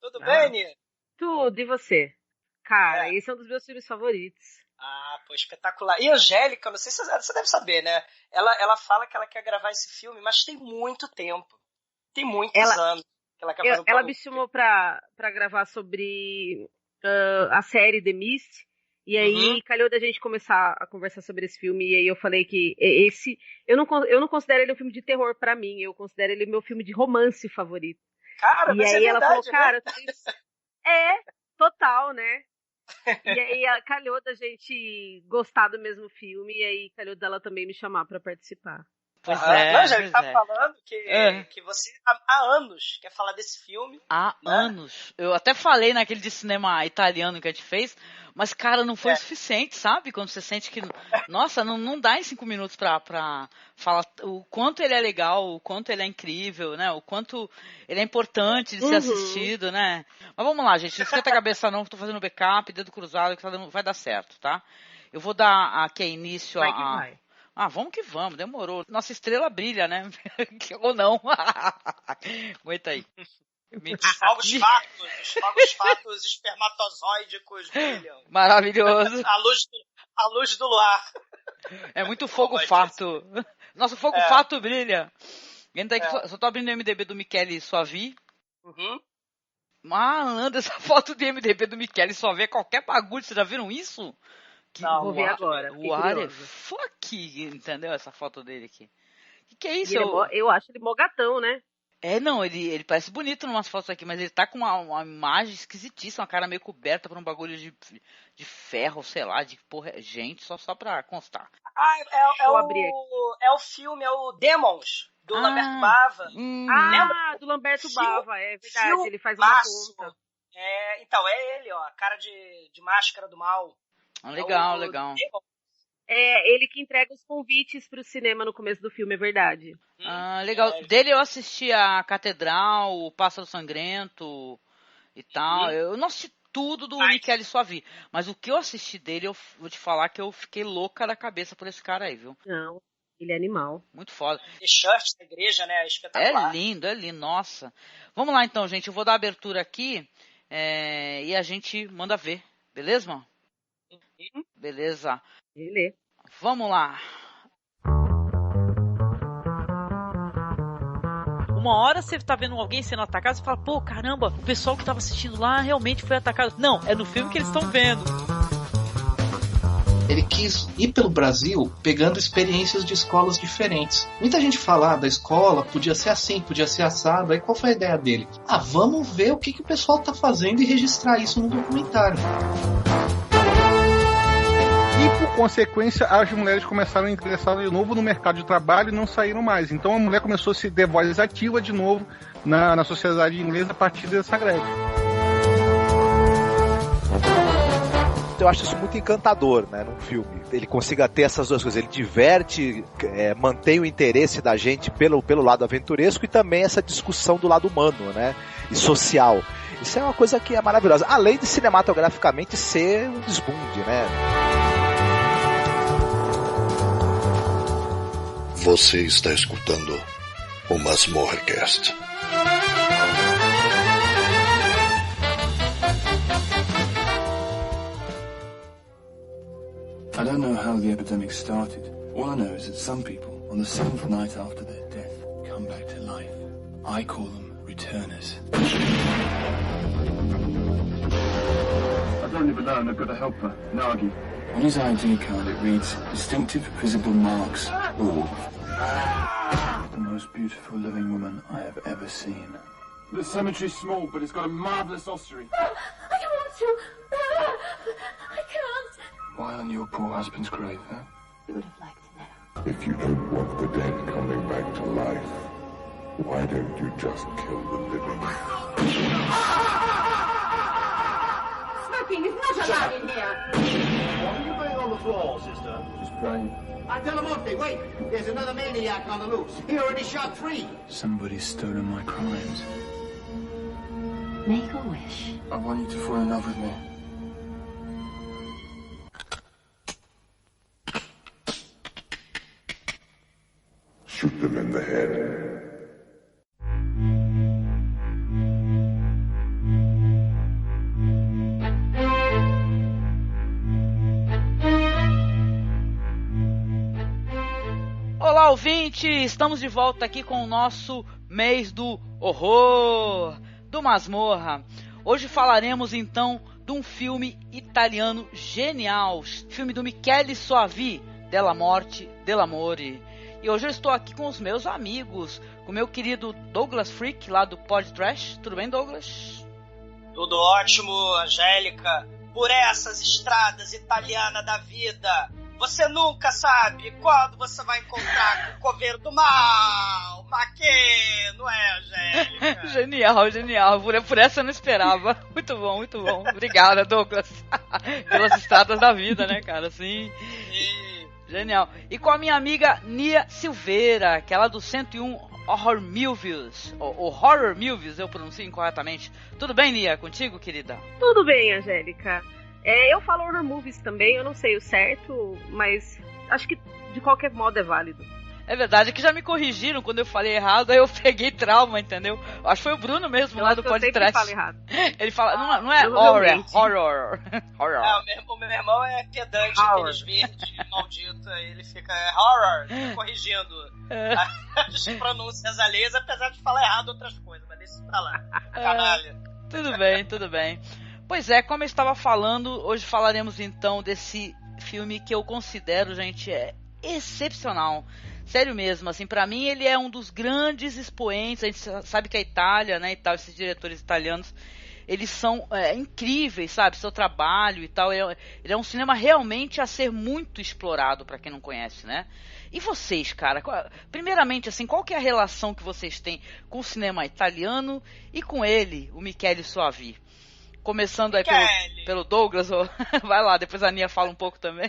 Tudo bem, Nina? Tudo, e você? Cara, É. esse é um dos meus filmes favoritos. Ah, pô, espetacular. E a Angélica, não sei se você deve saber, né? Ela fala que ela quer gravar esse filme, mas tem muito tempo. Tem muitos anos que ela quer fazer um Ela filme. me chamou pra gravar sobre a série The Mist. E aí, calhou da gente começar a conversar sobre esse filme. E aí eu falei que esse... Eu não considero ele um filme de terror pra mim. Eu considero ele meu filme de romance favorito. Cara, E mas aí é ela verdade, falou, cara... né? Total, né? E aí calhou da gente gostar do mesmo filme. E aí calhou dela também me chamar pra participar. Pois Não, Angélica, tá é. falando que você há anos quer falar desse filme. Há né? anos. Eu até falei naquele de cinema italiano que a gente fez, mas, cara, não foi o suficiente, sabe? Quando você sente que, nossa, não dá em 5 minutos pra falar o quanto ele é legal, o quanto ele é incrível, né? O quanto ele é importante de ser assistido, né? Mas vamos lá, gente, não esquenta a cabeça não, tô fazendo backup, dedo cruzado, que vai dar certo, tá? Eu vou dar aqui início Vai que vai. Ah, vamos que vamos, demorou. Nossa estrela brilha, né? Ou não. Aguenta aí. Os fogos fatos espermatozoídicos brilham. Maravilhoso. A luz do luar. É muito fogo fato. Nosso fogo fato brilha. Entra aí que só tô abrindo o MDB do Michele Suavi. Malandro, essa foto do MDB do Michele Suavi é qualquer bagulho. Vocês já viram isso? Não, vou ver agora. O ar é fuck, entendeu? Essa foto dele aqui. Que é isso? Eu acho ele mó gatão, né? Não, ele parece bonito em umas fotos aqui, mas ele tá com uma imagem esquisitíssima, uma cara meio coberta por um bagulho de ferro, sei lá, de porra. Gente, só pra constar. É o filme, é o Demons, do Lamberto Bava. Lembra? Do Lamberto Bava, é verdade, ele faz uma ponta. Então, é ele, ó, a cara de máscara do mal. Legal. É ele que entrega os convites pro cinema no começo do filme, é verdade. Legal. Dele eu assisti a Catedral, o Pássaro Sangrento e tal. Eu não assisti tudo do Michele Suavi, mas o que eu assisti dele, eu vou te falar que eu fiquei louca da cabeça por esse cara aí, viu? Não, ele é animal. Muito foda. The Church da igreja, né? Espetacular. É lindo, nossa. Vamos lá então, gente. Eu vou dar a abertura aqui e a gente manda ver. Beleza, mano? Beleza. Vamos lá. Uma hora você tá vendo alguém sendo atacado, você fala, pô, caramba, o pessoal que tava assistindo lá realmente foi atacado. Não, é no filme que eles estão vendo. Ele quis ir pelo Brasil pegando experiências de escolas diferentes. Muita gente fala, da escola podia ser assim, podia ser assado. Aí qual foi a ideia dele? Vamos ver o que o pessoal tá fazendo e registrar isso no documentário. E por consequência, as mulheres começaram a ingressar de novo no mercado de trabalho e não saíram mais. Então a mulher começou a se ter voz ativa de novo na sociedade inglesa a partir dessa greve. Eu acho isso muito encantador, né, num filme. Ele consiga ter essas duas coisas. Ele diverte, mantém o interesse da gente pelo lado aventuresco e também essa discussão do lado humano, né, e social. Isso é uma coisa que é maravilhosa. Além de cinematograficamente ser um desbunde, né. Você está escutando o Masmorrecast. I don't know how the epidemic started. All I know is that some people, on the 7th night after their death, come back to life. I call them returners. I don't live alone. I've got a helper, Nagi. On his ID card it reads, distinctive visible marks, all. The most beautiful living woman I have ever seen. The cemetery's small, but it's got a marvellous ossuary. I don't want to. I can't. Why on your poor husband's grave, huh? You would have liked to know. If you don't want the dead coming back to life, why don't you just kill the living? Smoking is not allowed in here. What are you doing on the floor, sister? Just praying. Antelamorte, wait! There's another maniac on the loose. He already shot 3. Somebody's stolen my crimes. Make a wish. I want you to fall in love with me. Shoot them in the head. ouvinte, estamos de volta aqui com o nosso mês do horror, do Masmorra. Hoje falaremos então de um filme italiano genial, filme do Michele Soavi, Della Morte, Dell'Amore. E hoje eu estou aqui com os meus amigos, com o meu querido Douglas Freak, lá do Pod Trash. Tudo bem, Douglas? Tudo ótimo, Angélica. Por essas estradas italianas da vida, você nunca sabe quando você vai encontrar com o coveiro do mal. Mas que, não é, Angélica? Genial. Por essa eu não esperava. Muito bom. Obrigada, Douglas. Pelas estradas da vida, né, cara? Sim. Genial. E com a minha amiga Nia Silveira, que é lá do 101 Horror Movies. O Horror Movies, eu pronuncio incorretamente. Tudo bem, Nia? Contigo, querida? Tudo bem, Angélica. Eu falo Horror Movies também, eu não sei o certo, mas acho que de qualquer modo é válido. É verdade, é que já me corrigiram quando eu falei errado, aí eu peguei trauma, entendeu? Acho que foi o Bruno mesmo, lá do podcast. Ele fala, não é horror, é horror. O meu irmão é pedante, aqueles verdes, maldito, ele fica horror, corrigindo as pronúncias alheias, apesar de falar errado outras coisas, mas deixa isso pra lá, canalha. Tudo bem. Pois é, como eu estava falando, hoje falaremos então desse filme que eu considero, gente, excepcional. Sério mesmo, assim, pra mim ele é um dos grandes expoentes. A gente sabe que a Itália, né, e tal, esses diretores italianos, eles são incríveis, sabe, seu trabalho e tal, ele é um cinema realmente a ser muito explorado pra quem não conhece, né? E vocês, cara, primeiramente, assim, qual que é a relação que vocês têm com o cinema italiano e com ele, o Michele Soavi? Começando aí pelo Douglas, vai lá, depois a Nia fala um pouco também.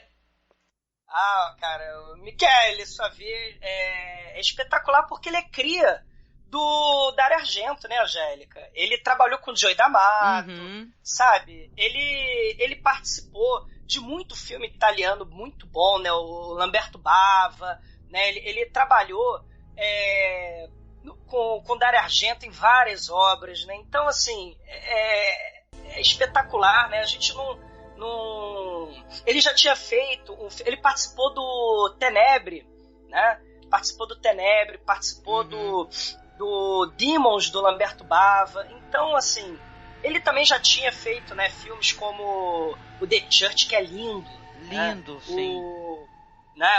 Cara, o Michele Soavi é espetacular porque ele é cria do Dario Argento, né, Angélica? Ele trabalhou com o Joey D'Amato, sabe? Ele participou de muito filme italiano muito bom, né? O Lamberto Bava, né? Ele trabalhou com o Dario Argento em várias obras, né? Então, assim, é espetacular, né? A gente não... Ele já tinha feito, ele participou do Tenebre, né? Participou do Demons do Lamberto Bava. Então, assim, ele também já tinha feito, né, filmes como o The Church, que é lindo, sim.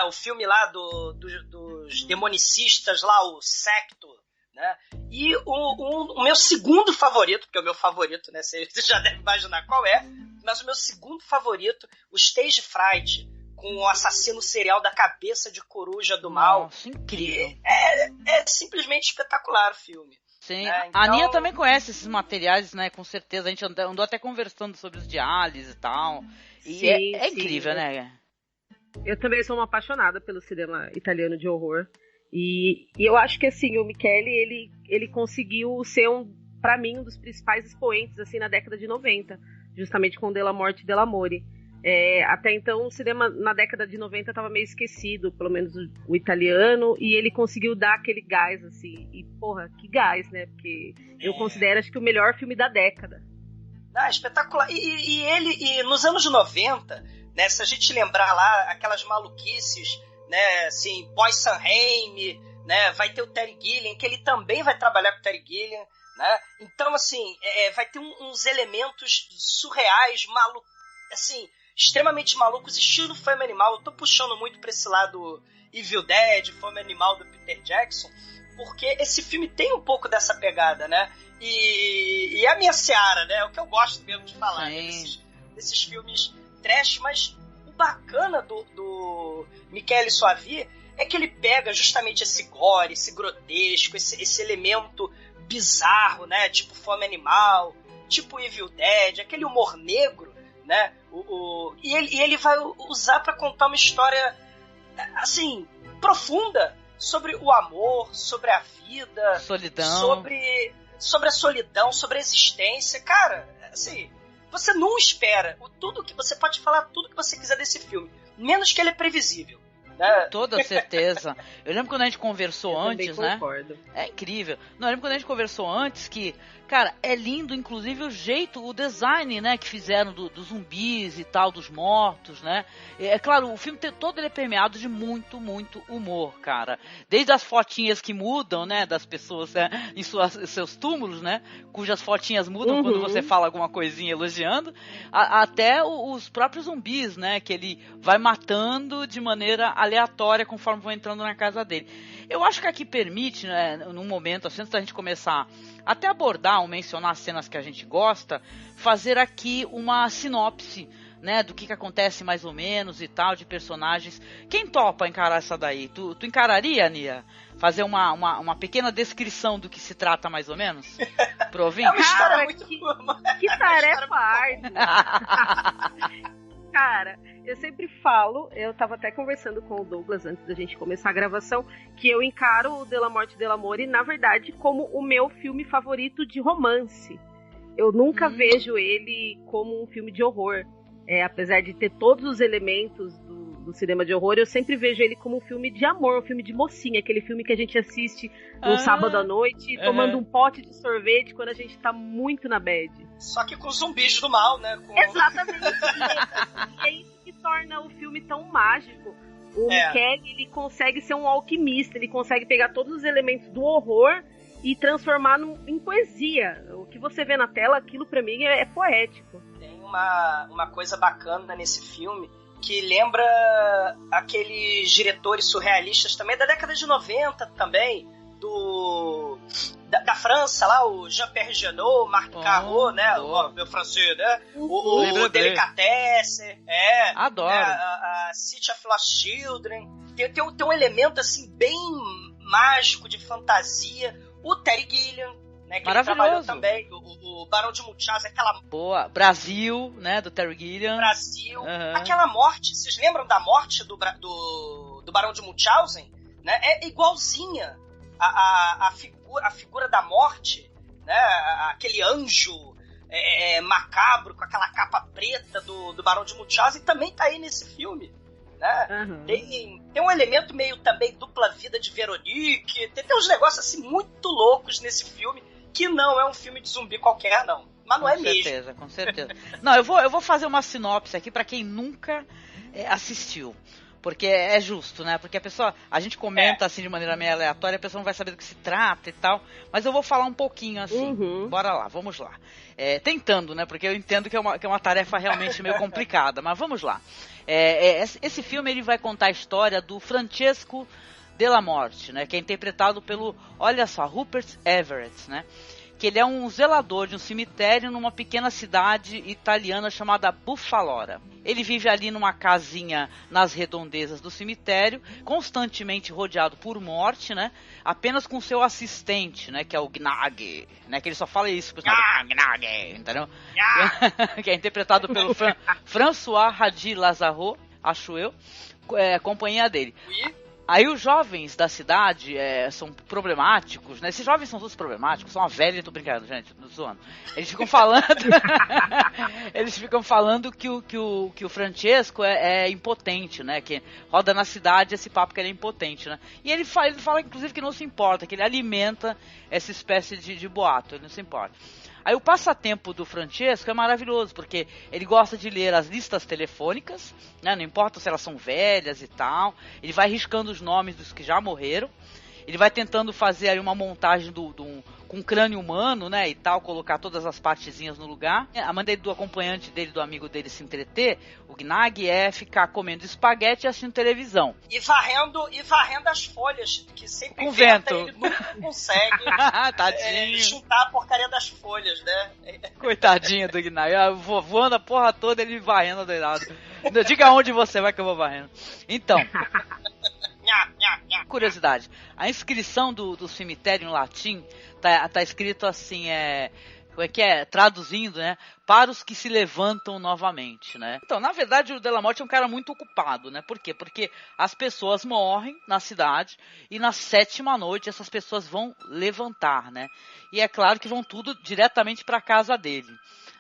O filme lá dos demonicistas lá, o Secto, né? E o meu segundo favorito, porque é o meu favorito, né? Você já deve imaginar qual é, mas o meu segundo favorito, o Stage Fright, com o assassino serial da cabeça de coruja do mal. Nossa, incrível. É simplesmente espetacular o filme. Sim, né? Então... A Nia também conhece esses materiais, né? Com certeza, a gente andou até conversando sobre os diálises e tal. E sim, é incrível, né? Eu também sou uma apaixonada pelo cinema italiano de horror. E eu acho que, assim, o Michele, ele conseguiu ser, pra mim, um dos principais expoentes, assim, na década de 90, justamente com Della Morte e Dell'Amore. Até então, o cinema na década de 90 estava meio esquecido, pelo menos o italiano, e ele conseguiu dar aquele gás, assim, e, porra, que gás, né? Porque eu considero, acho que, o melhor filme da década. Espetacular. E nos anos 90, né, se a gente lembrar lá, aquelas maluquices... né, assim, Boys Sanheim, né, vai ter o Terry Gilliam, que ele também vai trabalhar com o Terry Gilliam, né, então, assim, vai ter uns elementos surreais, assim, extremamente malucos, estilo Fome Animal. Eu tô puxando muito pra esse lado Evil Dead, Fome Animal do Peter Jackson, porque esse filme tem um pouco dessa pegada, né, e é a minha seara, né, é o que eu gosto mesmo de falar, né, desses filmes trash, mas bacana do Michele Soavi é que ele pega justamente esse gore, esse grotesco, esse elemento bizarro, né? Tipo Fome Animal, tipo Evil Dead, aquele humor negro, né? E ele vai usar para contar uma história, assim, profunda sobre o amor, sobre a vida, solidão. sobre a solidão, sobre a existência. Cara, assim... Você não espera. Você pode falar tudo que você quiser desse filme, menos que ele é previsível. Né? Toda certeza. Eu lembro quando a gente conversou antes, né? Concordo. É incrível. Não, eu lembro quando a gente conversou antes que, Cara, é lindo, inclusive, o jeito, o design, né, que fizeram dos zumbis e tal, dos mortos, né? É claro, o filme todo ele é permeado de muito, muito humor, cara. Desde as fotinhas que mudam, né, das pessoas, né, em seus túmulos, né, cujas fotinhas mudam quando você fala alguma coisinha elogiando, até os próprios zumbis, né, que ele vai matando de maneira aleatória conforme vão entrando na casa dele. Eu acho que aqui permite, né, num momento, assim, antes da gente começar até abordar ou mencionar as cenas que a gente gosta, fazer aqui uma sinopse, né, do que acontece mais ou menos e tal, de personagens. Quem topa encarar essa daí? Tu encararia, Nia? Fazer uma pequena descrição do que se trata mais ou menos? Pro ouvinte? É uma história muito que tarefa árdua. Cara, eu sempre falo, eu tava até conversando com o Douglas antes da gente começar a gravação, que eu encaro o De La Morte e Dell'Amore, na verdade, como o meu filme favorito de romance. Eu nunca vejo ele como um filme de horror. Apesar de ter todos os elementos do cinema de horror, eu sempre vejo ele como um filme de amor, um filme de mocinha, aquele filme que a gente assiste no sábado à noite, tomando um pote de sorvete quando a gente tá muito na bad. Só que com zumbis do mal, né? Exatamente. É isso que torna o filme tão mágico. O Michele, ele consegue ser um alquimista, ele consegue pegar todos os elementos do horror e transformar em poesia. O que você vê na tela, aquilo pra mim é poético. Tem uma coisa bacana nesse filme que lembra aqueles diretores surrealistas também da década de 90 também, da França lá, o Jean-Pierre Jeunet, Marc Caro, né, o meu francês, né, o Delicatessen, adoro, a City of Lost Children, tem um elemento assim bem mágico, de fantasia, o Terry Gilliam, né, que ele trabalhou também, o Barão de Munchausen, aquela... Boa, Brasil, né, do Terry Gilliam. Brasil, aquela morte, vocês lembram da morte do Barão de Munchausen? Né? É igualzinha a figura da morte, né, aquele anjo macabro com aquela capa preta do Barão de Munchausen, também tá aí nesse filme. Né? Tem um elemento meio também dupla vida de Veronique, tem uns negócios assim muito loucos nesse filme, que não é um filme de zumbi qualquer, não. Mas não é mesmo. Com certeza. Não, eu vou fazer uma sinopse aqui pra quem nunca assistiu. Porque é justo, né? Porque a gente comenta assim de maneira meio aleatória, a pessoa não vai saber do que se trata e tal. Mas eu vou falar um pouquinho assim. Bora lá, vamos lá. Tentando, né? Porque eu entendo que é uma tarefa realmente meio complicada. Mas vamos lá. Esse filme ele vai contar a história do Francesco Della Morte, né? Que é interpretado pelo, olha só, Rupert Everett, né? Que ele é um zelador de um cemitério numa pequena cidade italiana chamada Buffalora. Ele vive ali numa casinha nas redondezas do cemitério, constantemente rodeado por morte, né? Apenas com seu assistente, né? Que é o Gnag, né? Que ele só fala isso, Gnag, entendeu? Que é interpretado pelo François Hardy Lazaro, acho eu, companhia dele. Aí os jovens da cidade são problemáticos, né? Esses jovens são todos problemáticos, são uma velha, tô brincando, gente, tô zoando. Eles ficam falando que o Francesco é impotente, né? Que roda na cidade esse papo que ele é impotente, né? E ele fala inclusive que não se importa, que ele alimenta essa espécie de boato, ele não se importa. Aí o passatempo do Francesco é maravilhoso, porque ele gosta de ler as listas telefônicas, né? Não importa se elas são velhas e tal, ele vai riscando os nomes dos que já morreram, ele vai tentando fazer aí uma montagem com um crânio humano, né, e tal, colocar todas as partezinhas no lugar. A maneira do acompanhante dele, do amigo dele se entreter, o Gnag, é ficar comendo espaguete e assistindo televisão. E varrendo as folhas, que sempre com vento. Ele nunca consegue juntar a porcaria das folhas, né? Coitadinho do Gnag, voando a porra toda, ele varrendo doidado. Diga onde você vai que eu vou varrendo. Então... Curiosidade, a inscrição do cemitério em latim tá escrito assim, como é que é? Traduzindo, né? Para os que se levantam novamente, né? Então, na verdade, o Della Morte é um cara muito ocupado, né? Por quê? Porque as pessoas morrem na cidade e na 7ª noite essas pessoas vão levantar, né? E é claro que vão tudo diretamente para a casa dele.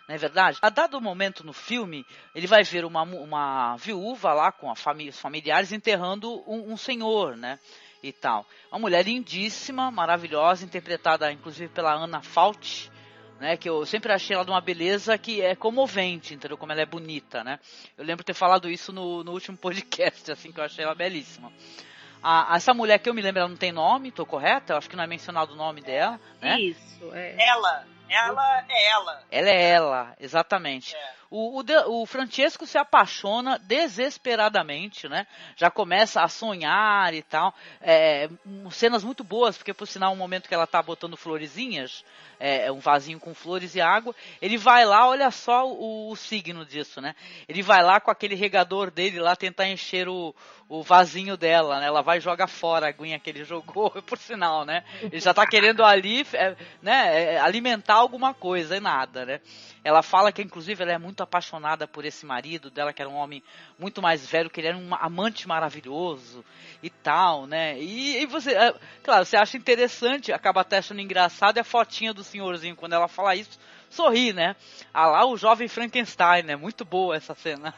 Não é verdade? A dado momento no filme, ele vai ver uma viúva lá com os familiares enterrando um senhor, né? E tal. Uma mulher lindíssima, maravilhosa, interpretada inclusive pela Anna Fault, né, que eu sempre achei ela de uma beleza que é comovente, entendeu? Como ela é bonita, né? Eu lembro ter falado isso no último podcast, assim, que eu achei ela belíssima. Essa mulher que eu me lembro, ela não tem nome, tô correta? Eu acho que não é mencionado o nome dela, né? Isso, é. Ela é ela. Ela é ela, exatamente. O Francesco se apaixona desesperadamente, né? Já começa a sonhar e tal. Cenas muito boas, porque por sinal, um momento que ela tá botando florezinhas, um vasinho com flores e água, ele vai lá, olha só o signo disso, né? Ele vai lá com aquele regador dele lá tentar encher o vasinho dela, né? Ela vai e joga fora a aguinha que ele jogou, por sinal, né? Ele já tá querendo ali, né, alimentar alguma coisa e nada, né? Ela fala que, inclusive, ela é muito apaixonada por esse marido dela, que era um homem muito mais velho, que ele era um amante maravilhoso e tal, né? E você, claro, você acha interessante, acaba até achando engraçado, a fotinha do senhorzinho, quando ela fala isso, sorri, né? Lá o jovem Frankenstein, né? Muito boa essa cena.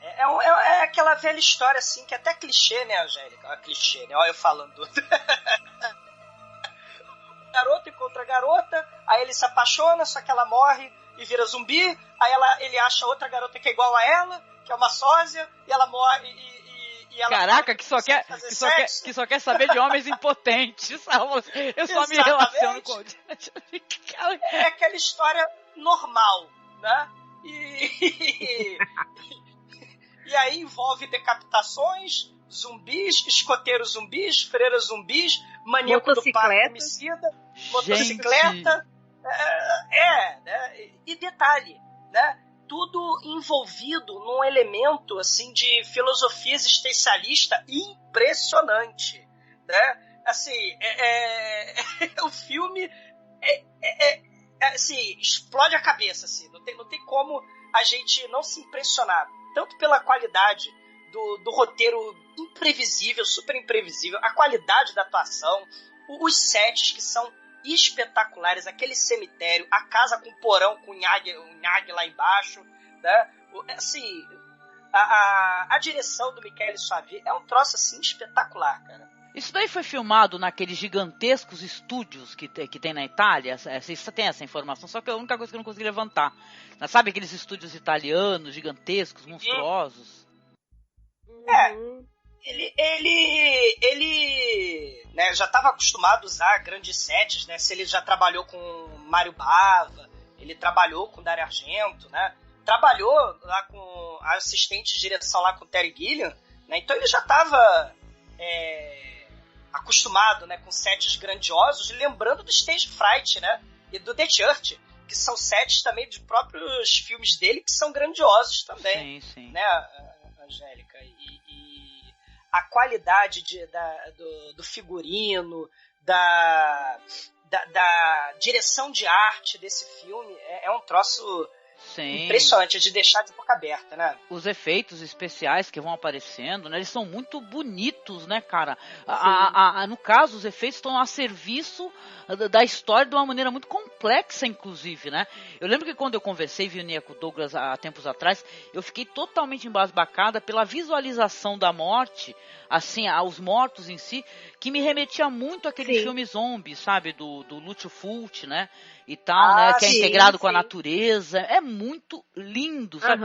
É aquela velha história, assim, que é até clichê, né, Angélica? Clichê, né? Olha eu falando. Garota encontra a garota, aí ele se apaixona, só que ela morre e vira zumbi, aí ele acha outra garota que é igual a ela, que é uma sósia, e ela morre e ela... Caraca, que só quer saber de homens impotentes. Eu só me relaciono com... É aquela história normal, né? E aí envolve decapitações, zumbis, escoteiros zumbis, freiras zumbis, maníaco do parque homicida, motocicleta. Né? E detalhe, né? Tudo envolvido num elemento assim de filosofia existencialista impressionante, né? Assim, o filme assim, explode a cabeça, assim, não tem como a gente não se impressionar, tanto pela qualidade do roteiro imprevisível, super imprevisível, a qualidade da atuação, os sets que são espetaculares, aquele cemitério, a casa com porão, com nhague lá embaixo, né? Assim, a direção do Michele Soavi é um troço assim espetacular, cara. Isso daí foi filmado naqueles gigantescos estúdios que tem na Itália? Você tem essa informação? Só que é a única coisa que eu não consegui levantar. Sabe aqueles estúdios italianos, gigantescos, monstruosos? Ele né, já estava acostumado a usar grandes sets, né? Se ele já trabalhou com Mário Bava, ele trabalhou com Dario Argento, né? Trabalhou lá com a assistente de direção lá com Terry Gilliam, né? Então ele já estava acostumado, né, com sets grandiosos, lembrando do Stage Fright, né? E do The Church, que são sets também de próprios filmes dele que são grandiosos também. Sim. Né, Angélica? E a qualidade do figurino, da direção de arte desse filme é um troço impressionante, de deixar de boca aberta, né? Os efeitos especiais que vão aparecendo, né, eles são muito bonitos, né, cara? No caso, os efeitos estão a serviço da história de uma maneira muito complexa, inclusive, né? Eu lembro que quando eu conversei e vi com o Douglas há tempos atrás, eu fiquei totalmente embasbacada pela visualização da morte, assim, aos mortos em si, que me remetia muito àquele filme zombie, sabe? Do Lucio Fulci, né? E tal, né? Que é integrado com a natureza. É muito lindo, sabe?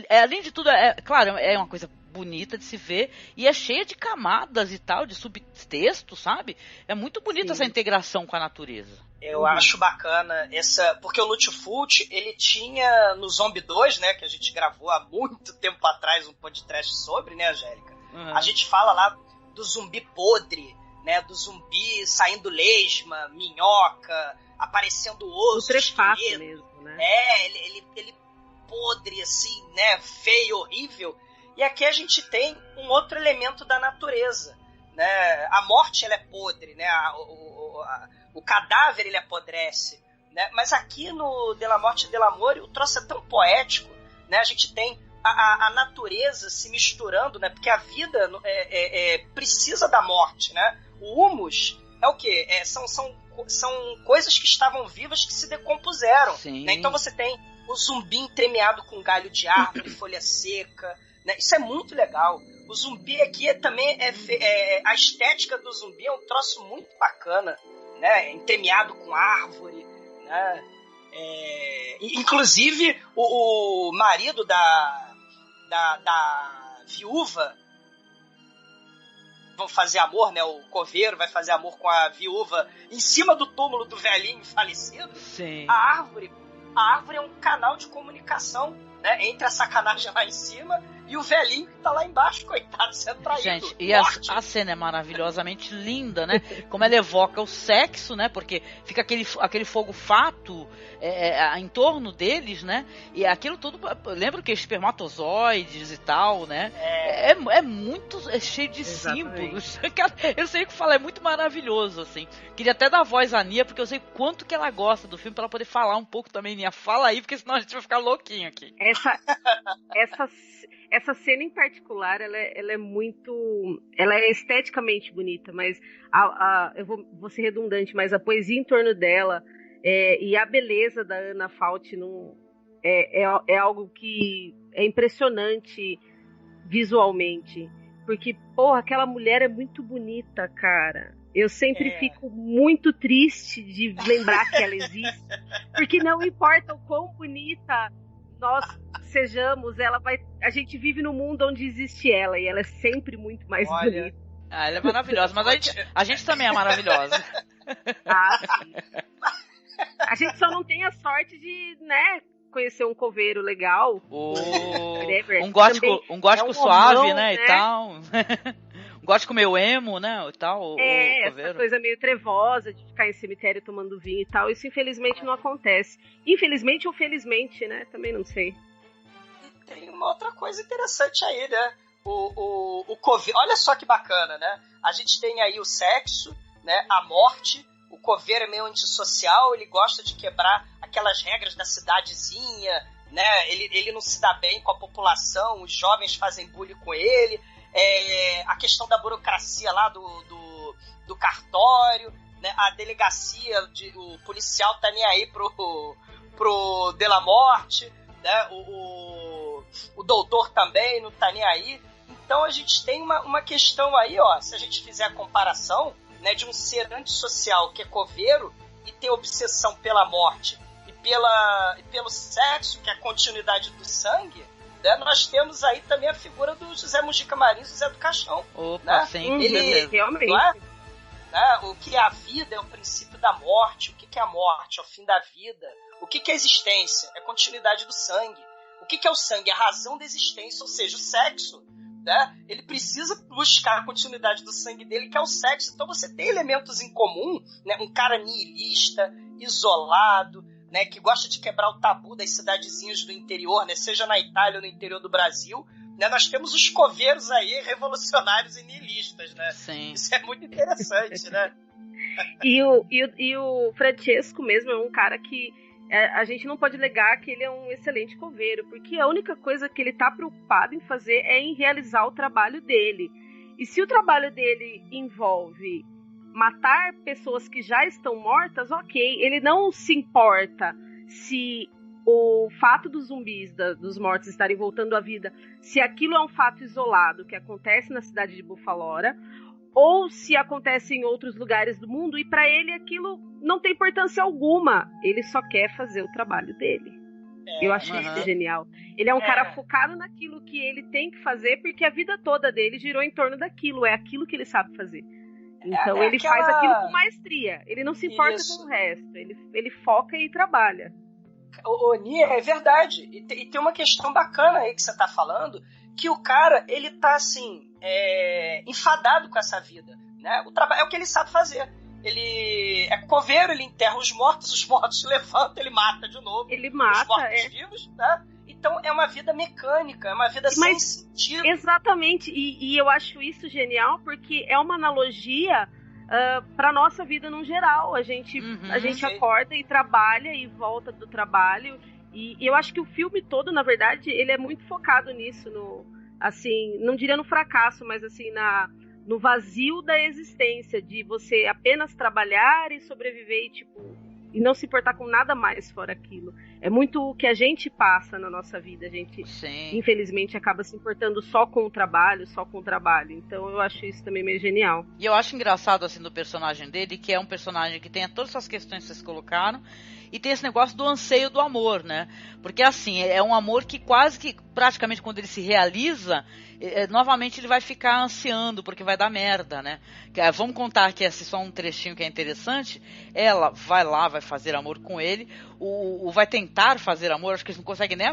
Além de tudo, claro, é uma coisa bonita de se ver e é cheia de camadas e tal, de subtexto, sabe? É muito bonita essa integração com a natureza. Eu acho bacana porque o Lucio Fulci, ele tinha no Zombie 2, né, que a gente gravou há muito tempo atrás um podcast sobre, né, Angélica? A gente fala lá do zumbi podre, né, do zumbi saindo lesma, minhoca, aparecendo osso, esqueleto mesmo, né? Ele podre, assim, né, feio, horrível. E aqui a gente tem um outro elemento da natureza, né? A morte, ela é podre, né? O cadáver, ele apodrece, né? Mas aqui no De La Morte e De l'Amore, o troço é tão poético, né? A gente tem a natureza se misturando, né? Porque a vida precisa da morte, né? O humus é o quê? São coisas que estavam vivas que se decompuseram, né? Então você tem o zumbi entremeado com galho de árvore, folha seca, né? Isso é muito legal. O zumbi aqui também a estética do zumbi é um troço muito bacana, né, entremeado com árvore, né? Inclusive o marido da viúva vão fazer amor, né? O coveiro vai fazer amor com a viúva em cima do túmulo do velhinho falecido. Sim. A árvore é um canal de comunicação, né, entre a sacanagem lá em cima e o velhinho que tá lá embaixo, coitado, sendo traído. Gente, e a cena é maravilhosamente linda, né? Como ela evoca o sexo, né? Porque fica aquele fogo fato em torno deles, né? E aquilo tudo, lembra que espermatozoides e tal, né? É muito cheio de símbolos. Eu sei o que falar, é muito maravilhoso, assim. Queria até dar voz à Nia, porque eu sei quanto que ela gosta do filme, pra ela poder falar um pouco também. Nia, fala aí, porque senão a gente vai ficar louquinho aqui. Essa cena em particular, ela é muito... Ela é esteticamente bonita, mas eu vou ser redundante, mas a poesia em torno dela e a beleza da Anna Fault é algo que é impressionante visualmente. Porque, porra, aquela mulher é muito bonita, cara. Eu sempre fico muito triste de lembrar que ela existe. Porque não importa o quão bonita nós sejamos, a gente vive num mundo onde existe ela, e ela é sempre muito mais bonita. Ela é maravilhosa, mas a gente também é maravilhosa. Sim. A gente só não tem a sorte de, né, conhecer um coveiro legal. Um gótico suave, hormão, né, e tal. Um gótico meio emo, né, e tal. Essa coisa meio trevosa de ficar em cemitério tomando vinho e tal. Isso infelizmente não acontece. Infelizmente ou felizmente, né, também não sei. E tem uma outra coisa interessante aí, né, o coveiro. Olha só que bacana, né, a gente tem aí o sexo, né, a morte. O coveiro é meio antissocial, ele gosta de quebrar aquelas regras da cidadezinha, né? Ele não se dá bem com a população, os jovens fazem bullying com ele. A questão da burocracia lá do cartório, né? A delegacia, o policial tá nem aí pro Della Morte, né? O doutor também não tá nem aí. Então a gente tem uma questão aí, ó, se a gente fizer a comparação, né, de um ser antissocial que é coveiro e ter obsessão pela morte e pelo sexo, que é a continuidade do sangue, né, nós temos aí também a figura do José Mujica Marins, José do Caixão. Opa, né? sim, ele realmente. Né, o que é a vida é o princípio da morte. O que é a morte? É o fim da vida. O que é a existência? É a continuidade do sangue. O que é o sangue? É a razão da existência, ou seja, o sexo. Né? Ele precisa buscar a continuidade do sangue dele, que é o sexo. Então você tem elementos em comum, né? Um cara nihilista, isolado, né? Que gosta de quebrar o tabu das cidadezinhas do interior, né? Seja na Itália ou no interior do Brasil, né? Nós temos os coveiros aí, revolucionários e nihilistas, né? Sim. Isso é muito interessante, né? E o Francesco mesmo é um cara que a gente não pode negar que ele é um excelente coveiro, porque a única coisa que ele tá preocupado em fazer é em realizar o trabalho dele. E se o trabalho dele envolve matar pessoas que já estão mortas, ok, ele não se importa se o fato dos zumbis, dos mortos estarem voltando à vida, se aquilo é um fato isolado que acontece na cidade de Bufalora, ou se acontece em outros lugares do mundo, e para ele aquilo não tem importância alguma. Ele só quer fazer o trabalho dele. Eu achei isso genial. Ele é um cara focado naquilo que ele tem que fazer, porque a vida toda dele girou em torno daquilo. É aquilo que ele sabe fazer. Então ele faz aquilo com maestria. Ele não se importa com o resto. Ele foca e trabalha. Ô, Nia, é verdade. E tem uma questão bacana aí que você tá falando, que o cara, ele tá assim, enfadado com essa vida, né? O trabalho é o que ele sabe fazer. Ele é coveiro, ele enterra os mortos levantam, ele mata de novo. Ele mata, os mortos vivos, né? Então é uma vida mecânica, é uma vida sem sentido. Exatamente, e eu acho isso genial, porque é uma analogia para nossa vida no geral. A gente acorda e trabalha e volta do trabalho, e eu acho que o filme todo, na verdade, ele é muito focado nisso, assim, não diria no fracasso, mas assim, no vazio da existência, de você apenas trabalhar e sobreviver e, tipo, e não se importar com nada mais fora aquilo. É muito o que a gente passa na nossa vida. A gente, infelizmente, acaba se importando só com o trabalho. Então eu acho isso também meio genial. E eu acho engraçado, assim, do personagem dele, que é um personagem que tem todas essas questões que vocês colocaram, e tem esse negócio do anseio do amor, né? Porque, assim, é um amor que quase que, praticamente, quando ele se realiza, novamente ele vai ficar ansiando, porque vai dar merda, né? Vamos contar aqui só um trechinho que é interessante. Ela vai lá, vai fazer amor com ele, vai tentar fazer amor, acho que eles não conseguem nem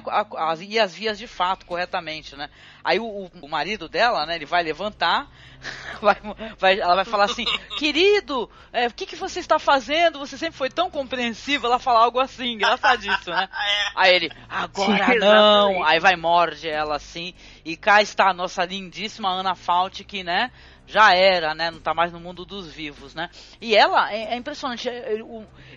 ir às vias de fato corretamente, né? Aí o marido dela, né, ele vai levantar, ela vai falar assim, querido, o que você está fazendo? Você sempre foi tão compreensivo. Ela fala algo assim, engraçadíssimo, né? Aí ele, agora não! Aí vai, morde ela assim, e cá está a nossa lindíssima Anna Fawcett, que, né, já era, né? Não tá mais no mundo dos vivos, né? E ela é impressionante.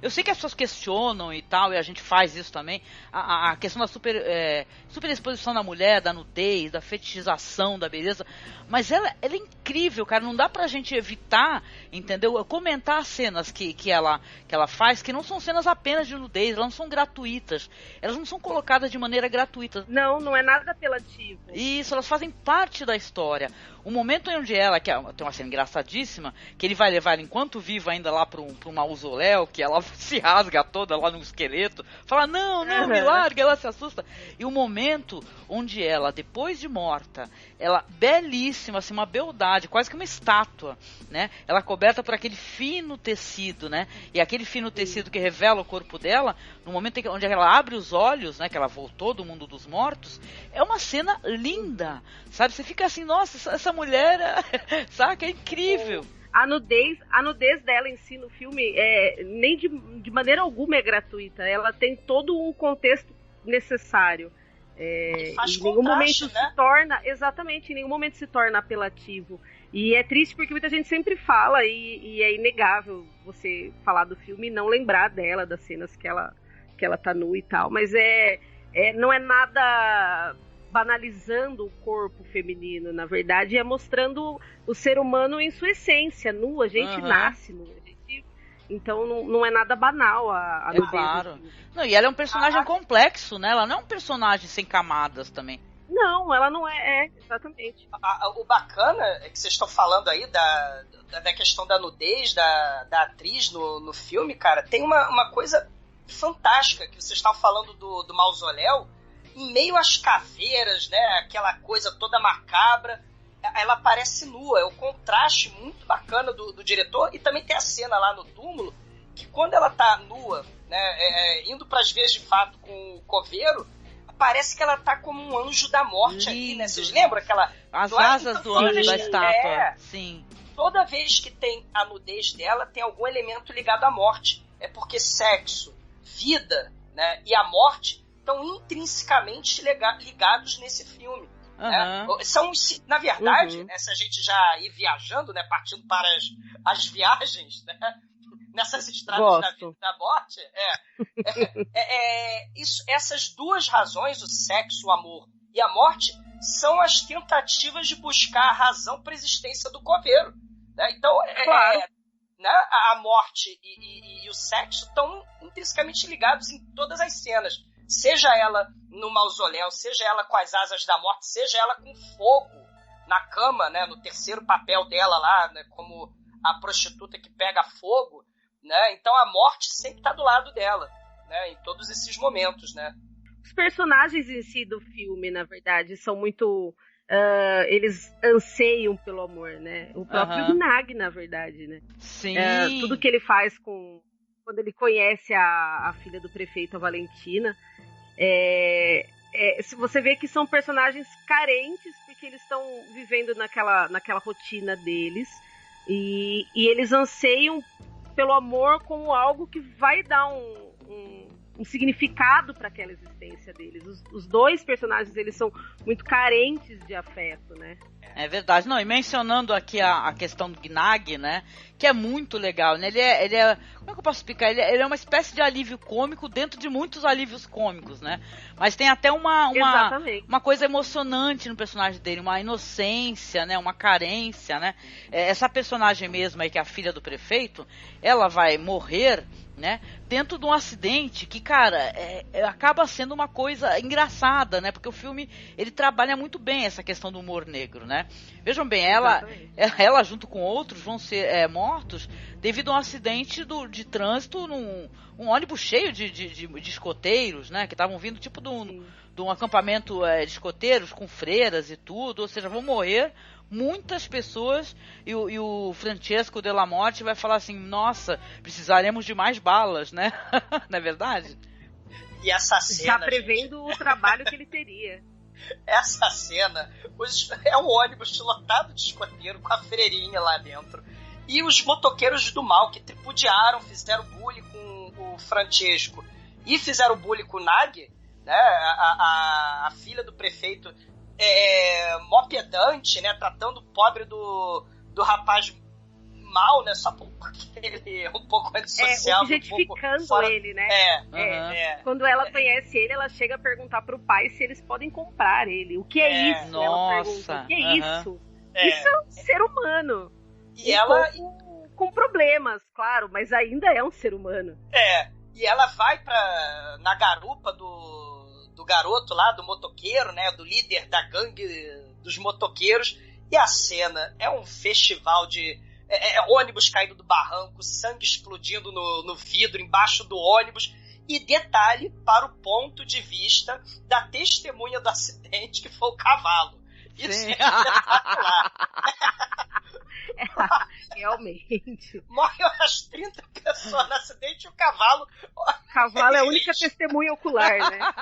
Eu sei que as pessoas questionam e tal, e a gente faz isso também. A questão da superexposição da mulher, da nudez, da fetichização da beleza. Mas ela é incrível, cara. Não dá pra gente evitar, entendeu? Comentar as cenas que ela faz, que não são cenas apenas de nudez, elas não são gratuitas. Elas não são colocadas de maneira gratuita. Não é nada apelativo. Isso, elas fazem parte da história. O momento onde ela, que tem uma cena engraçadíssima, que ele vai levar ela enquanto viva ainda lá para um mausoléu, que ela se rasga toda lá no esqueleto, fala, não, me larga, ela se assusta. E o momento onde ela, depois de morta, ela, belíssima, assim, uma beldade, quase que uma estátua, né? Ela coberta por aquele fino tecido, né? E aquele fino tecido que revela o corpo dela, no momento onde ela abre os olhos, né? Que ela voltou do mundo dos mortos, é uma cena linda, sabe? Você fica assim, nossa, essa mulher, sabe? É incrível. A nudez dela em si no filme nem de maneira alguma é gratuita. Ela tem todo um contexto necessário. E faz em nenhum momento se torna, exatamente, em nenhum momento se torna apelativo. E é triste porque muita gente sempre fala, e é inegável você falar do filme e não lembrar dela, das cenas que ela tá nua e tal. Mas não é nada banalizando o corpo feminino, na verdade é mostrando o ser humano em sua essência, nu, a gente nasce nu, então não é nada banal a claro. Não, e ela é um personagem complexo, né? Ela não é um personagem sem camadas também. Não, ela não é exatamente. O bacana é que vocês estão falando aí da questão da nudez da atriz no filme, cara, tem uma coisa fantástica que vocês estavam falando do mausoléu. Em meio às caveiras, né, aquela coisa toda macabra, ela aparece nua. É o contraste muito bacana do diretor. E também tem a cena lá no túmulo, que quando ela tá nua, né, indo pras vias de fato com o coveiro, parece que ela tá como um anjo da morte ali, né? Vocês lembram aquela... As asas do anjo da estátua, sim. Toda vez que tem a nudez dela, tem algum elemento ligado à morte. É porque sexo, vida, né, e a morte estão intrinsecamente ligados nesse filme. Né? São, na verdade, né, se a gente já ir viajando, né, partindo para as viagens, né, nessas estradas da vida e da morte, essas duas razões, o sexo, o amor e a morte, são as tentativas de buscar a razão para a existência do coveiro. Né? Então, né, a morte e o sexo estão intrinsecamente ligados em todas as cenas. Seja ela no mausoléu, seja ela com as asas da morte, seja ela com fogo na cama, né, no terceiro papel dela lá, né, como a prostituta que pega fogo, né, então a morte sempre está do lado dela, né, em todos esses momentos, né. Os personagens em si do filme, na verdade, são muito... eles anseiam pelo amor, né, o próprio Gnag, na verdade, né. Sim. Tudo que ele faz quando ele conhece a filha do prefeito, a Valentina, se você vê que são personagens carentes, porque eles estão vivendo naquela rotina deles, e eles anseiam pelo amor como algo que vai dar um significado para aquela existência deles. Os dois personagens, eles são muito carentes de afeto, né? É verdade. Não, e mencionando aqui a questão do Gnag, né, que é muito legal, né? Ele é como é que eu posso explicar? Ele é uma espécie de alívio cômico dentro de muitos alívios cômicos, né? Mas tem até uma coisa emocionante no personagem dele, uma inocência, né, uma carência, né? Essa personagem mesmo aí, que é a filha do prefeito, ela vai morrer, né? Dentro de um acidente que, cara, acaba sendo uma coisa engraçada, né? Porque o filme, ele trabalha muito bem essa questão do humor negro, né? Vejam bem, ela junto com outros vão ser mortos devido a um acidente de trânsito num ônibus cheio de escoteiros, né? Que estavam vindo tipo de um acampamento de escoteiros com freiras e tudo, ou seja, vão morrer muitas pessoas e o Francesco Della Morte vai falar assim, nossa, precisaremos de mais balas, né? Não é verdade? E essa cena, já prevendo o trabalho que ele teria. Essa cena, é um ônibus lotado de escoteiro com a freirinha lá dentro. E os motoqueiros do mal que tripudiaram, fizeram bullying com o Francesco e fizeram bullying com o Nag, né? A filha do prefeito mó pedante, né? Tratando o pobre do rapaz mal, né? Só porque ele é um pouco antissocial. Objetificando um pouco ele, né? Quando ela conhece ele, ela chega a perguntar pro pai se eles podem comprar ele. O que é isso? Nossa. Ela pergunta. O que é isso? Isso é um ser humano. E ela... com problemas, claro, mas ainda é um ser humano. E ela vai na garupa do garoto lá, do motoqueiro, né, do líder da gangue dos motoqueiros, e a cena é um festival de ônibus caindo do barranco, sangue explodindo no vidro, embaixo do ônibus, e detalhe para o ponto de vista da testemunha do acidente, que foi o cavalo. Isso é espetacular. Realmente. Morrem umas 30 pessoas no acidente e o cavalo... O cavalo é a única testemunha ocular, né?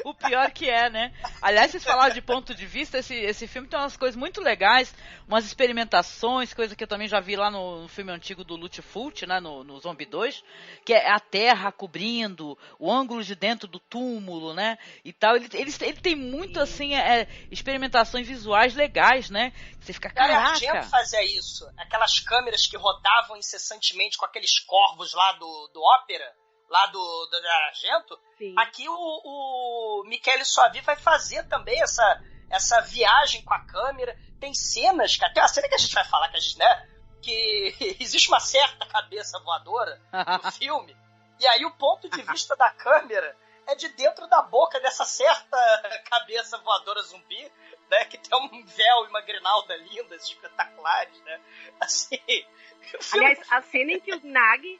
O pior que né? Aliás, vocês falaram de ponto de vista, esse filme tem umas coisas muito legais, umas experimentações, coisa que eu também já vi lá no filme antigo do Lutfult, né? No Zombie 2, que é a terra cobrindo, o ângulo de dentro do túmulo, né? E tal. Ele tem muito, assim, experimentações visuais legais, né? Você fica, caraca... A Argento fazia isso. Aquelas câmeras que rodavam incessantemente com aqueles corvos lá do ópera, lá do Argento. Sim. Aqui o Michele Soavi vai fazer também essa viagem com a câmera. Tem cenas, até a cena que a gente vai falar, que a gente, né, que existe uma certa cabeça voadora no filme, e aí o ponto de vista da câmera é de dentro da boca dessa certa cabeça voadora zumbi, né, que tem um véu e uma grinalda lindas, espetaculares, né? Assim, aliás, a cena em que o Nag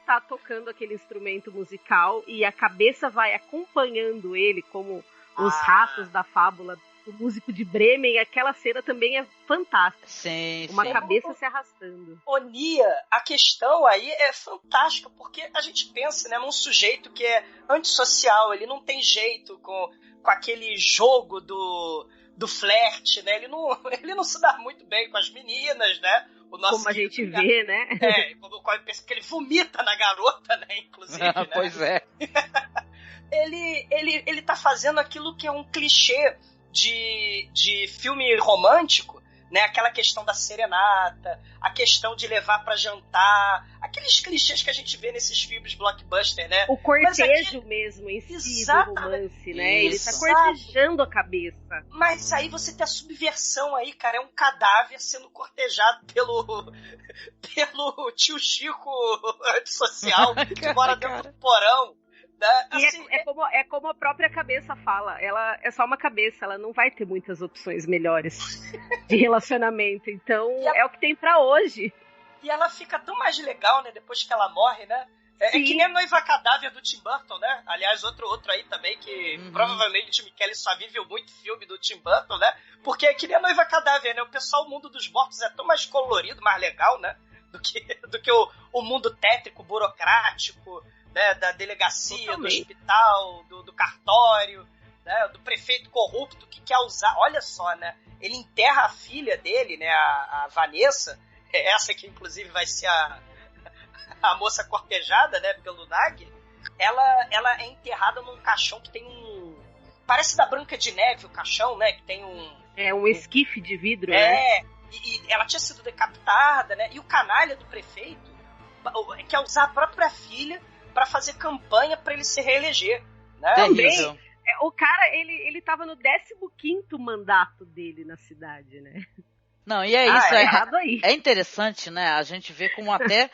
tá tocando aquele instrumento musical e a cabeça vai acompanhando ele, como os ratos da fábula do músico de Bremen, aquela cena também é fantástica. Sim, uma cabeça se arrastando. Nia, a questão aí é fantástica, porque a gente pensa, né, num sujeito que é antissocial, ele não tem jeito com aquele jogo do flerte, né? Ele não se dá muito bem com as meninas, né? Como a gente vê, né? Porque ele vomita na garota, né? Inclusive, né? Pois é. Ele tá fazendo aquilo que é um clichê de filme romântico, né? Aquela questão da serenata, a questão de levar pra jantar, aqueles clichês que a gente vê nesses filmes blockbuster, né? O cortejo mesmo em si do romance, né? Ele tá cortejando a cabeça. Mas aí você tem a subversão aí, cara, é um cadáver sendo cortejado pelo tio Chico antissocial que mora dentro do porão. Assim, e é como a própria cabeça fala, ela é só uma cabeça, ela não vai ter muitas opções melhores de relacionamento, então é o que tem pra hoje. E ela fica tão mais legal, né, depois que ela morre, né? É que nem a Noiva Cadáver do Tim Burton, né? Aliás, outro aí também que provavelmente o Michele Soavi viu muito filme do Tim Burton, né? Porque é que nem a Noiva Cadáver, né? O pessoal, o mundo dos mortos é tão mais colorido, mais legal, né? Do que o mundo tétrico, burocrático, né, da delegacia, totalmente. Do hospital, do cartório, né, do prefeito corrupto que quer usar. Olha só, né? Ele enterra a filha dele, né, a Vanessa, essa que inclusive vai ser a moça cortejada, né, pelo Nag. Ela é enterrada num caixão que tem parece da Branca de Neve o caixão, né, que tem um esquife de vidro, né? E ela tinha sido decapitada, né? E o canalha do prefeito quer usar a própria filha para fazer campanha para ele se reeleger, né? Também, o cara, ele tava no 15º mandato dele na cidade, né? Não, e é isso, errado aí. É interessante, né, a gente vê como até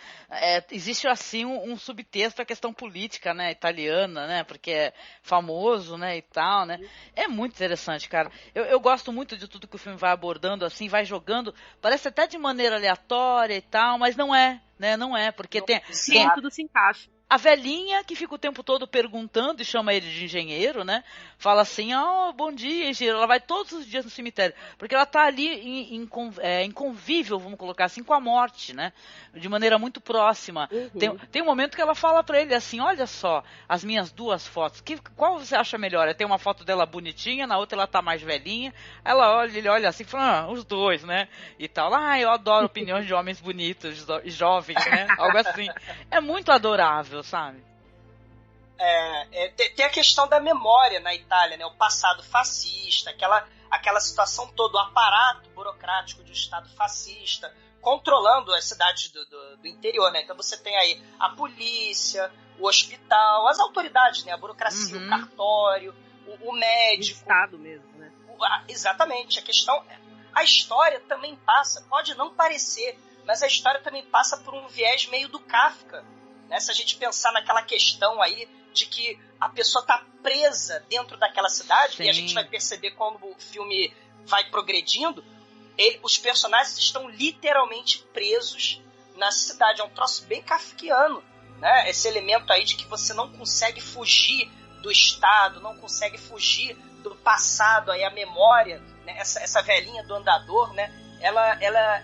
existe assim um subtexto à questão política, né, italiana, né, porque é famoso, né, e tal, né, é muito interessante, cara, eu gosto muito de tudo que o filme vai abordando, assim, vai jogando, parece até de maneira aleatória e tal, mas não é, né, não é, porque tudo se encaixa. A velhinha que fica o tempo todo perguntando e chama ele de engenheiro, né? Fala assim, bom dia, engenheiro. Ela vai todos os dias no cemitério. Porque ela tá ali em convívio, vamos colocar assim, com a morte, né? De maneira muito próxima. Uhum. Tem um momento que ela fala pra ele assim, olha só, as minhas 2 fotos. Qual você acha melhor? Tem uma foto dela bonitinha, na outra ela tá mais velhinha. Ele olha assim e fala, os 2, né? E tal. Eu adoro opiniões de homens bonitos, jovens, né? Algo assim. É muito adorável, sabe? Tem a questão da memória na Itália, né? O passado fascista, aquela situação toda, o aparato burocrático de um Estado fascista, controlando as cidades do interior, né? Então você tem aí a polícia, o hospital, as autoridades, né? A burocracia, o cartório, o médico. O Estado mesmo, né? Exatamente. A história também passa, pode não parecer, mas a história também passa por um viés meio do Kafka, né? Se a gente pensar naquela questão aí de que a pessoa está presa dentro daquela cidade, sim, e a gente vai perceber quando o filme vai progredindo, os personagens estão literalmente presos na cidade. É um troço bem kafkiano, né? Esse elemento aí de que você não consegue fugir do Estado, não consegue fugir do passado, aí a memória, né? Essa velhinha do andador, né? Ela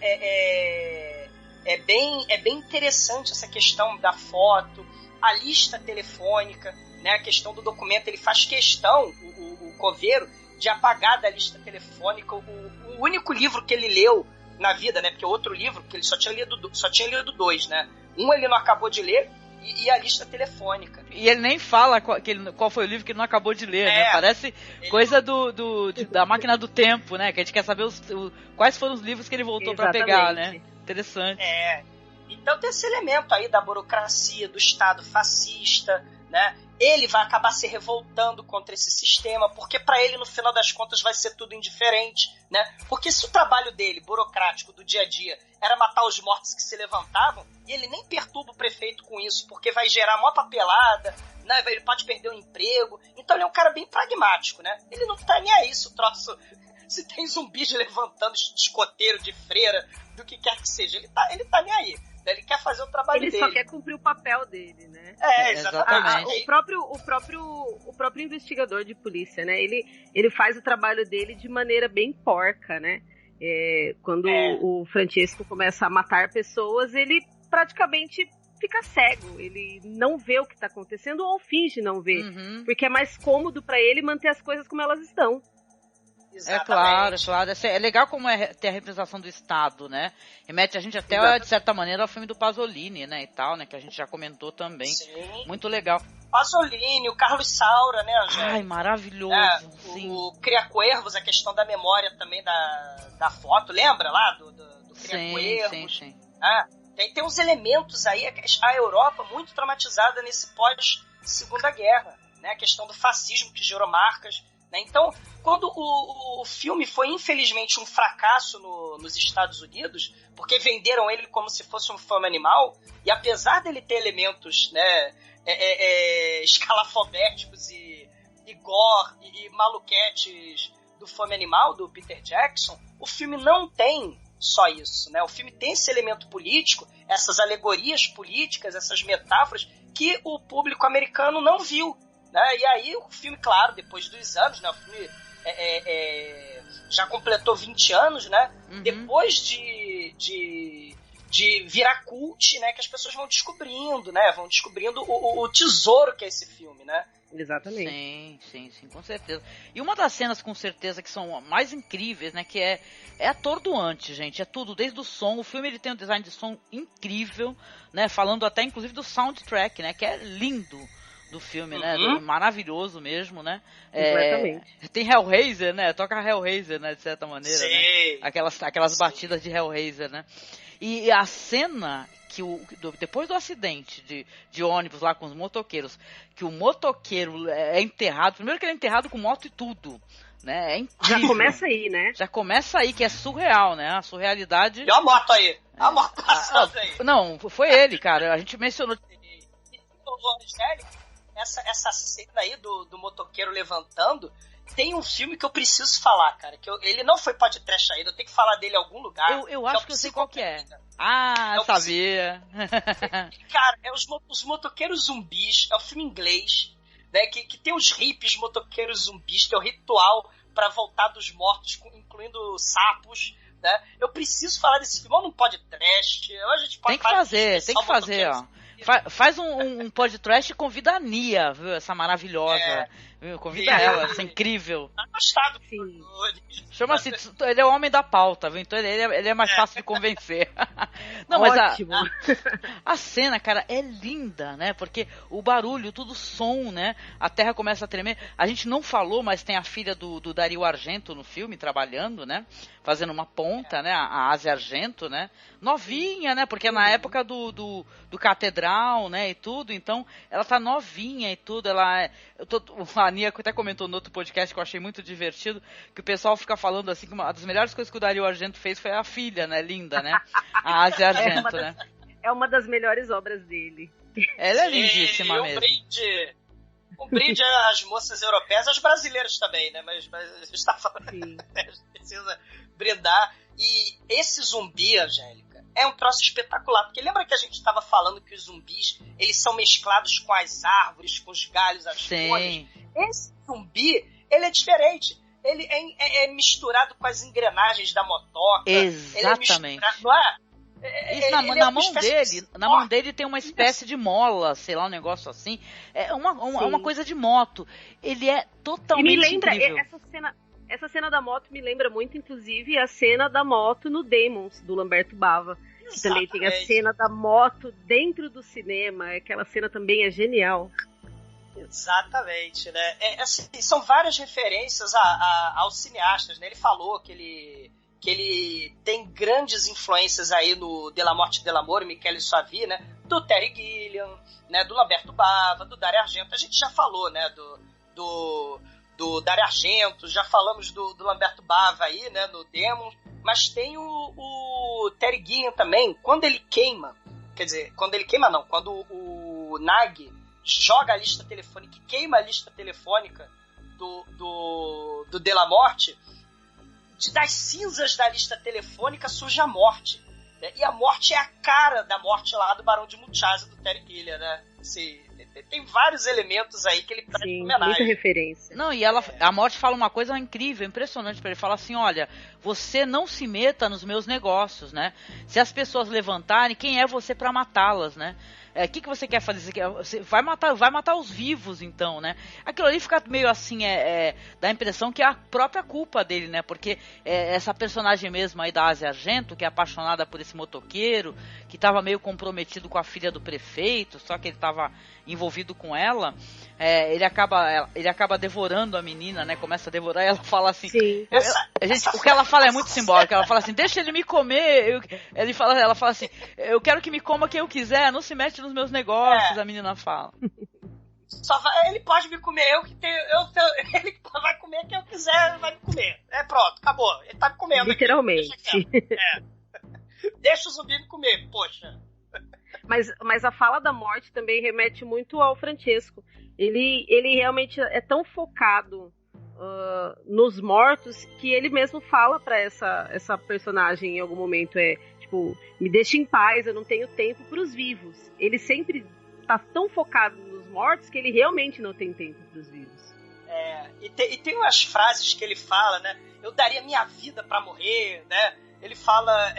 é bem interessante essa questão da foto, a lista telefônica, né? A questão do documento. Ele faz questão, o Coveiro, de apagar da lista telefônica o único livro que ele leu na vida, né? Porque o outro livro, que ele só tinha lido 2, né? Um ele não acabou de ler e a lista telefônica. E ele nem fala qual foi o livro que ele não acabou de ler, né? Parece coisa da máquina do tempo, né? Que a gente quer saber quais foram os livros que ele voltou para pegar, né? Interessante. Então tem esse elemento aí da burocracia, do Estado fascista, né? Ele vai acabar se revoltando contra esse sistema, porque para ele, no final das contas, vai ser tudo indiferente, né? Porque se o trabalho dele, burocrático, do dia a dia, era matar os mortos que se levantavam, e ele nem perturba o prefeito com isso, porque vai gerar uma papelada, né? Ele pode perder o emprego. Então ele é um cara bem pragmático, né? Ele não tá nem aí se o troço... Se tem zumbis levantando de escoteiro, de freira, do que quer que seja, ele tá nem aí. Ele quer fazer o trabalho dele. Ele só quer cumprir o papel dele, né? Exatamente. O próprio investigador de polícia, né? Ele faz o trabalho dele de maneira bem porca, né? Quando o Francesco começa a matar pessoas, ele praticamente fica cego. Ele não vê o que está acontecendo ou finge não ver. Uhum. Porque é mais cômodo para ele manter as coisas como elas estão. Exatamente. É claro. É legal como ter a representação do Estado, né? Remete a gente até, de certa maneira, ao filme do Pasolini, né? E tal, né? Que a gente já comentou também. Sim. Muito legal. Pasolini, o Carlos Saura, né, Angélica? Ai, maravilhoso. Sim. O Cria Cuervos, a questão da memória também da foto. Lembra lá do Cria Cuervos? Sim. Tem uns elementos aí. A Europa muito traumatizada nesse pós-Segunda Guerra, né? A questão do fascismo que gerou marcas. Então, quando o filme foi infelizmente um fracasso nos Estados Unidos, porque venderam ele como se fosse um filme animal, e apesar dele ter elementos, né, escalafobéticos e gore e maluquetes do filme animal, do Peter Jackson, o filme não tem só isso, né? O filme tem esse elemento político, essas alegorias políticas, essas metáforas que o público americano não viu. E aí o filme, claro, depois dos anos, né, o filme já completou 20 anos, né? Uhum. Depois de virar cult, né, que as pessoas vão descobrindo, né? Vão descobrindo o tesouro que é esse filme, né? Exatamente. Sim, com certeza. E uma das cenas, com certeza, que são mais incríveis, né, que é atordoante, gente. É tudo, desde o som. O filme ele tem um design de som incrível, né? Falando até, inclusive, do soundtrack, né? Que é lindo. Do filme, né? Maravilhoso mesmo, né? Completamente. Tem Hellraiser, né? Toca Hellraiser, né? De certa maneira, sim, né? Aquelas batidas de Hellraiser, né? E a cena que depois do acidente de ônibus lá com os motoqueiros, que o motoqueiro é enterrado, primeiro que ele é enterrado com moto e tudo, né? É incrível. Já começa aí, né? Já começa aí, que é surreal, né? A surrealidade... E a moto aí. A moto passando aí. Não, foi ele, cara. A gente mencionou... Essa cena aí do motoqueiro levantando, tem um filme que eu preciso falar, cara. Ele não foi podcast ainda, eu tenho que falar dele em algum lugar. Eu acho que eu sei qual que é. Ah, sabia. Cara, é os motoqueiros zumbis, é um filme inglês, né? Que tem os hippies motoqueiros zumbis, que é o ritual pra voltar dos mortos, incluindo sapos, né? Eu preciso falar desse filme, ou não pode trash, ou a gente pode tem que fazer, ó. Faz um podcast e convida a Nia, viu? Essa maravilhosa. Viu? Convida ela, essa incrível. Tá gostado. Chama-se, ele é o homem da pauta, viu? Então ele é mais fácil de convencer. Não, ótimo. Mas a cena, cara, é linda, né? Porque o barulho, tudo som, né? A terra começa a tremer. A gente não falou, mas tem a filha do Dario Argento no filme, trabalhando, né? Fazendo uma ponta, né? A Asia Argento, né? Novinha, né? Porque é na época do Catedral, né? E tudo. Então, ela tá novinha e tudo. A Nia até comentou no outro podcast que eu achei muito divertido, que o pessoal fica falando assim que uma das melhores coisas que o Dario Argento fez foi a filha, né? Linda, né? A Asia Argento, né? É uma das melhores obras dele. Ela é lindíssima mesmo. Um brinde às moças europeias, às brasileiras também, né? Mas a gente está falando, a gente precisa brindar. E esse zumbi, Angélica, é um troço espetacular, porque lembra que a gente estava falando que os zumbis, eles são mesclados com as árvores, com os galhos, as folhas? Esse zumbi, ele é diferente. Ele é misturado com as engrenagens da motoca. Exatamente. Ele é não é? Isso na mão dele tem uma espécie de mola, sei lá, um negócio assim. É uma coisa de moto. Ele é totalmente e me lembra, incrível. Essa cena da moto me lembra muito, inclusive, a cena da moto no Demons, do Lamberto Bava. Que também tem a cena da moto dentro do cinema. Aquela cena também é genial. Exatamente, né? Assim, são várias referências aos cineastas, né? Ele falou que ele tem grandes influências aí no De La Morte de l'Amore, Michele Soavi, né? Do Terry Gilliam, né? Do Lamberto Bava, do Dario Argento. A gente já falou, né? Do Dario Argento, já falamos do Lamberto Bava aí, né? No Demon. Mas tem o Terry Gilliam também. Quando ele queima, quer dizer, quando o Nag joga a lista telefônica, queima a lista telefônica do De La Morte, das cinzas da lista telefônica surge a morte. Né? E a morte é a cara da morte lá do Barão de Munchausen, do Terry Gilliam, né? Assim, tem vários elementos aí que ele traz de homenagem. Muita referência. Não, e a morte fala uma coisa incrível, impressionante pra ele. Fala assim, olha, você não se meta nos meus negócios, né? Se as pessoas levantarem, quem é você pra matá-las, né? O que você quer fazer? Você vai matar os vivos, então, né? Aquilo ali fica meio assim, dá a impressão que é a própria culpa dele, né? Porque essa personagem mesmo aí da Asia Argento, que é apaixonada por esse motoqueiro, que estava meio comprometido com a filha do prefeito, só que ele estava envolvido com ela, ele acaba devorando a menina, né? Começa a devorar e ela fala assim... Sim. O que ela fala é muito simbólico. Ela fala assim, deixa ele me comer. Ela fala assim, eu quero que me coma quem eu quiser, não se mete nos meus negócios, a menina fala. Ele pode me comer, ele vai comer quem eu quiser, vai me comer. Pronto, acabou. Ele tá me comendo. Literalmente. Deixa o zumbi me comer, poxa. Mas a fala da morte também remete muito ao Francesco. Ele realmente é tão focado nos mortos que ele mesmo fala pra essa personagem em algum momento, tipo, me deixa em paz, eu não tenho tempo pros vivos. Ele sempre tá tão focado nos mortos que ele realmente não tem tempo pros vivos. E tem umas frases que ele fala, né? Eu daria minha vida pra morrer, né? Ele fala,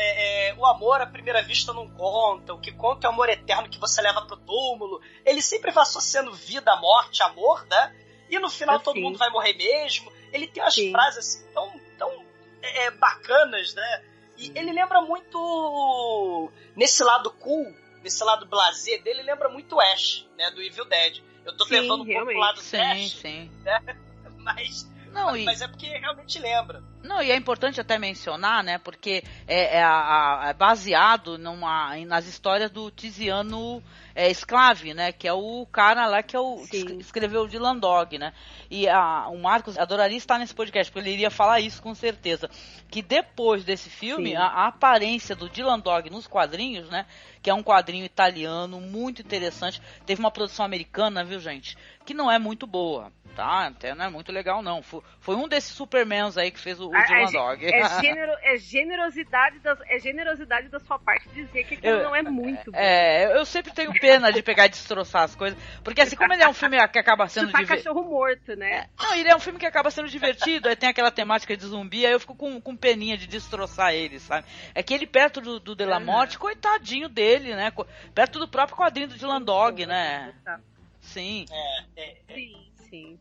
o amor à primeira vista não conta, o que conta é o amor eterno que você leva pro túmulo. Ele sempre vai associando vida, morte, amor, né? E no final todo mundo vai morrer mesmo. Ele tem umas frases assim tão bacanas, né? E ele lembra muito, nesse lado cool, nesse lado blasé dele, lembra muito Ash, né? Do Evil Dead. Eu tô levando um pouco pro lado do Ash, né? Mas é porque realmente lembra. Não, e é importante até mencionar, né, porque é baseado nas histórias do Tiziano Sclavi, né, que é o cara lá que escreveu o Dylan Dog, né, e o Marcos adoraria estar nesse podcast, porque ele iria falar isso com certeza, que depois desse filme, a aparência do Dylan Dog nos quadrinhos, né, que é um quadrinho italiano muito interessante, teve uma produção americana, viu, gente, que não é muito boa, tá, até não é muito legal não, foi um desses Supermans aí que fez o Dylan Dog. É generosidade da sua parte dizer que aquilo não é muito bom. Eu sempre tenho pena de pegar e destroçar as coisas, porque assim, como ele é um filme que acaba sendo divertido, cachorro morto, né? Não, ele é um filme que acaba sendo divertido, aí tem aquela temática de zumbi, aí eu fico com peninha de destroçar ele, sabe? É que ele perto do De La Morte, coitadinho dele, né? Perto do próprio quadrinho do Dylan Dog, né? Sim. Sim.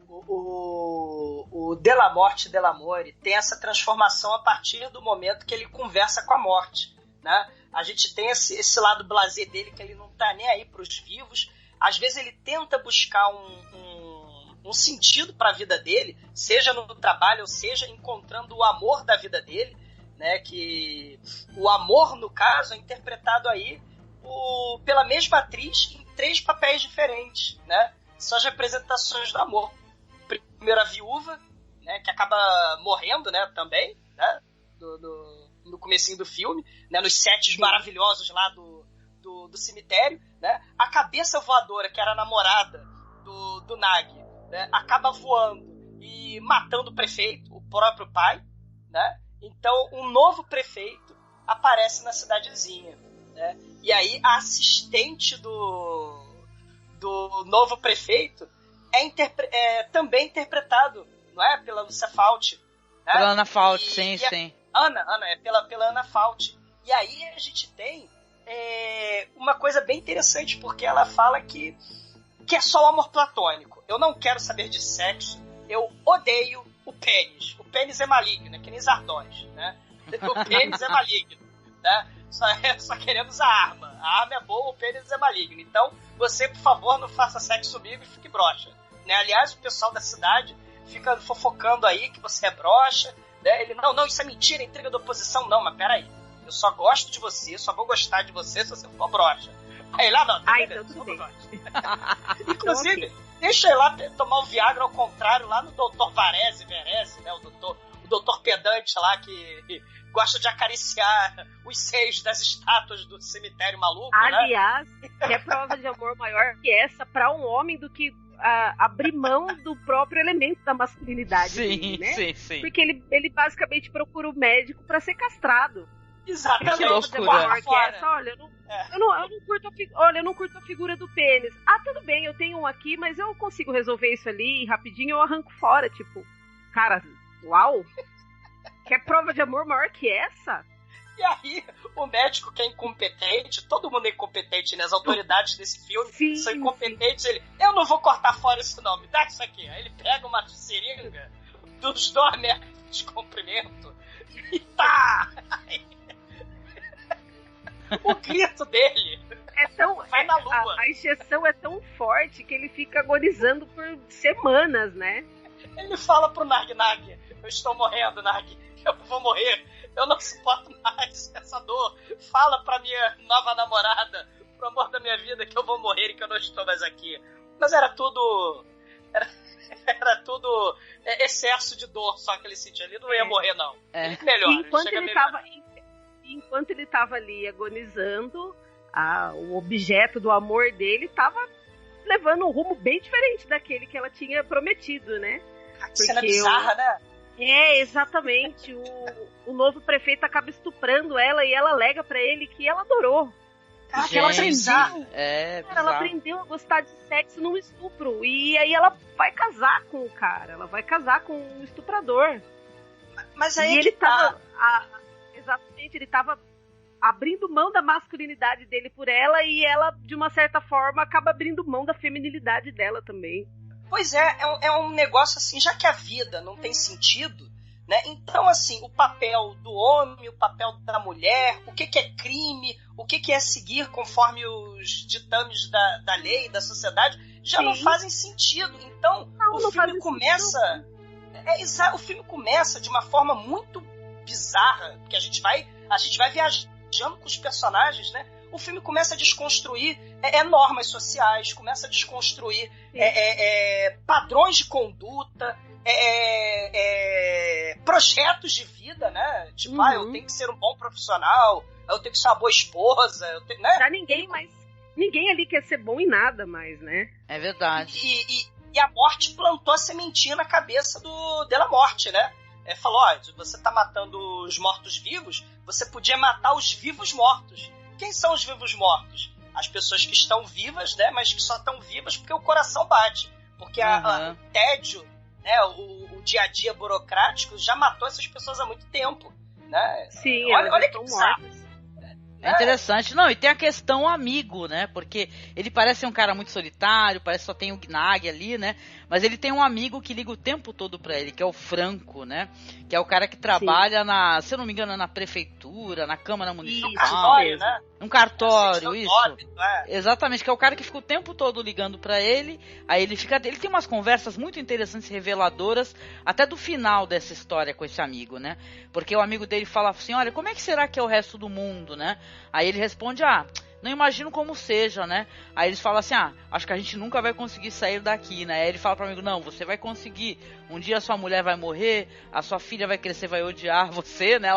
O De La Morte, De l'Amore tem essa transformação a partir do momento que ele conversa com a morte, né? A gente tem esse lado blasé dele, que ele não tá nem aí pros vivos. Às vezes ele tenta buscar um sentido para a vida dele, seja no trabalho, ou seja encontrando o amor da vida dele, né? Que o amor, no caso, é interpretado aí pela mesma atriz em 3 papéis diferentes, né? São as representações do amor. Primeiro a viúva, né, que acaba morrendo, né, também, né, no comecinho do filme, né, nos sets maravilhosos lá do cemitério, né, a cabeça voadora, que era a namorada do Nag, né, acaba voando e matando o prefeito, o próprio pai, né, então um novo prefeito aparece na cidadezinha, né, e aí a assistente do novo prefeito também interpretado, não é? Pela Lúcia Falti. Né? Pela Ana Falti, sim. Ana, pela Ana Falti. E aí a gente tem uma coisa bem interessante, porque ela fala que é só o amor platônico. Eu não quero saber de sexo, eu odeio o pênis. O pênis é maligno, é que nem Zardões, né? O pênis é maligno, né? Só queremos a arma. A arma é boa, o pênis é maligno. Então, você, por favor, não faça sexo comigo e fique broxa. Né? Aliás, o pessoal da cidade fica fofocando aí que você é broxa. Né? Ele, não, isso é mentira, intriga da oposição. Não, mas peraí. Eu só gosto de você, só vou gostar de você se você for broxa. Aí lá não, então tudo bem. Inclusive, deixa eu ir lá tomar o Viagra ao contrário, lá no Dr. Verese, né? O doutor pedante lá que gosta de acariciar os seios das estátuas do cemitério maluco, aliás, né? Que é prova de amor maior que essa pra um homem do que abrir mão do próprio elemento da masculinidade dele, né? Sim. Porque ele basicamente procura o médico pra ser castrado. Exatamente. Que loucura. Que essa, olha, eu não curto a figura do pênis. Tudo bem, eu tenho um aqui, mas eu consigo resolver isso ali rapidinho, eu arranco fora, tipo, cara, uau! Quer prova de amor maior que essa? E aí, o médico que é incompetente, todo mundo é incompetente, né? As autoridades desse filme são incompetentes. Ele, eu não vou cortar fora isso não, me dá isso aqui. Aí ele pega uma seringa dos 2 metros de comprimento e tá! O grito dele vai na lua. A injeção é tão forte que ele fica agonizando por semanas, né? Ele fala pro Nag, eu estou morrendo, Nag, eu vou morrer, eu não suporto mais essa dor. Fala pra minha nova namorada, pro amor da minha vida, que eu vou morrer e que eu não estou mais aqui. Mas era tudo excesso de dor, só que ele sentia. Ele não ia morrer, não. Ele melhora. Enquanto ele tava ali agonizando, o objeto do amor dele tava levando um rumo bem diferente daquele que ela tinha prometido, né? Que cena bizarra, né? Exatamente. O novo prefeito acaba estuprando ela e ela alega pra ele que ela adorou. Que ela aprendeu. Ela aprendeu a gostar de sexo num estupro. E aí ela vai casar com o cara. Ela vai casar com o estuprador. Mas aí ele tava... Exatamente, ele tava abrindo mão da masculinidade dele por ela e ela, de uma certa forma, acaba abrindo mão da feminilidade dela também. Pois é um negócio assim, já que a vida não tem sentido, né? Então, assim, o papel do homem, o papel da mulher, o que é crime, o que é seguir conforme os ditames da lei, da sociedade, já não fazem sentido. Então, o filme começa O filme começa de uma forma muito bizarra, porque a gente vai viajando com os personagens, né? O filme começa a desconstruir normas sociais, começa a desconstruir padrões de conduta, projetos de vida, né? Tipo, eu tenho que ser um bom profissional, eu tenho que ser uma boa esposa, né? Já ninguém ali quer ser bom em nada mais, né? É verdade. E a morte plantou a sementinha na cabeça do Della Morte, né? Falou, você tá matando os mortos-vivos, você podia matar os vivos-mortos. Quem são os vivos-mortos? As pessoas que estão vivas, né? Mas que só estão vivas porque o coração bate. Porque o tédio, né? O dia a dia burocrático já matou essas pessoas há muito tempo, né? Sim, olha que bizarro. É interessante. Não, e tem a questão amigo, né? Porque ele parece ser um cara muito solitário, parece que só tem o Gnag ali, né? Mas ele tem um amigo que liga o tempo todo pra ele, que é o Franco, né? Que é o cara que trabalha se eu não me engano, na prefeitura, na Câmara Municipal. No cartório, né? Um cartório, isso. Nome, Exatamente, que é o cara que fica o tempo todo ligando pra ele. Aí ele tem umas conversas muito interessantes e reveladoras, até do final dessa história com esse amigo, né? Porque o amigo dele fala assim, olha, como é que será que é o resto do mundo, né? Aí ele responde, não imagino como seja, né? Aí eles falam assim, acho que a gente nunca vai conseguir sair daqui, né? Aí ele fala pro amigo, não, você vai conseguir. Um dia a sua mulher vai morrer, a sua filha vai crescer, vai odiar você, né?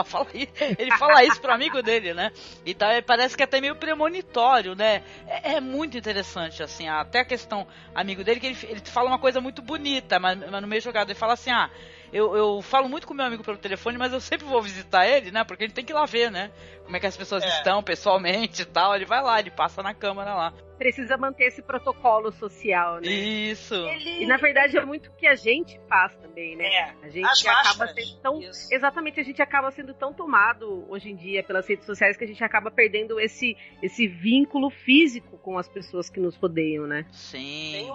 Ele fala isso pro amigo dele, né? Então parece que é até meio premonitório, né? É muito interessante, assim, até a questão amigo dele, que ele fala uma coisa muito bonita, mas no meio jogado ele fala assim, eu falo muito com meu amigo pelo telefone, mas eu sempre vou visitar ele, né? Porque ele tem que ir lá ver, né? Como é que as pessoas estão pessoalmente e tal. Ele vai lá, ele passa na câmera lá. Precisa manter esse protocolo social, né? Isso. E na verdade é muito o que a gente faz também, né? A gente acaba sendo tão... Exatamente, a gente acaba sendo tão tomado hoje em dia pelas redes sociais que a gente acaba perdendo esse vínculo físico com as pessoas que nos rodeiam, né? Sim. Tem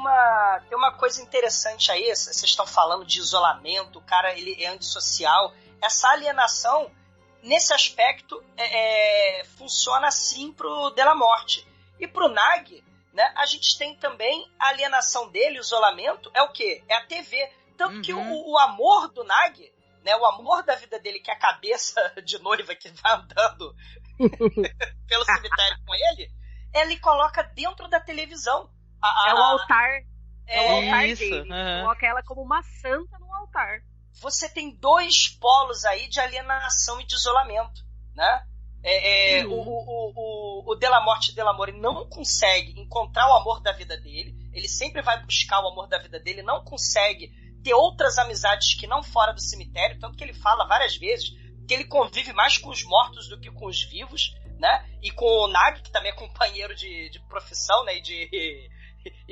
uma coisa interessante aí, vocês estão falando de isolamento, o cara ele é antissocial. Essa alienação, nesse aspecto, funciona assim pro Della Morte. E pro Nag, né, a gente tem também a alienação dele, o isolamento, é o quê? É a TV. Tanto que o amor do Nag, né, o amor da vida dele, que é a cabeça de noiva que vai andando pelo cemitério com ele coloca dentro da televisão. É o altar. É o altar isso, dele. Coloca ela como uma santa no altar. Você tem dois polos aí de alienação e de isolamento, né? O Della Morte e Della More não consegue encontrar o amor da vida dele, ele sempre vai buscar o amor da vida dele, não consegue ter outras amizades que não fora do cemitério, tanto que ele fala várias vezes que ele convive mais com os mortos do que com os vivos, né? E com o Nag, que também é companheiro de profissão, né? E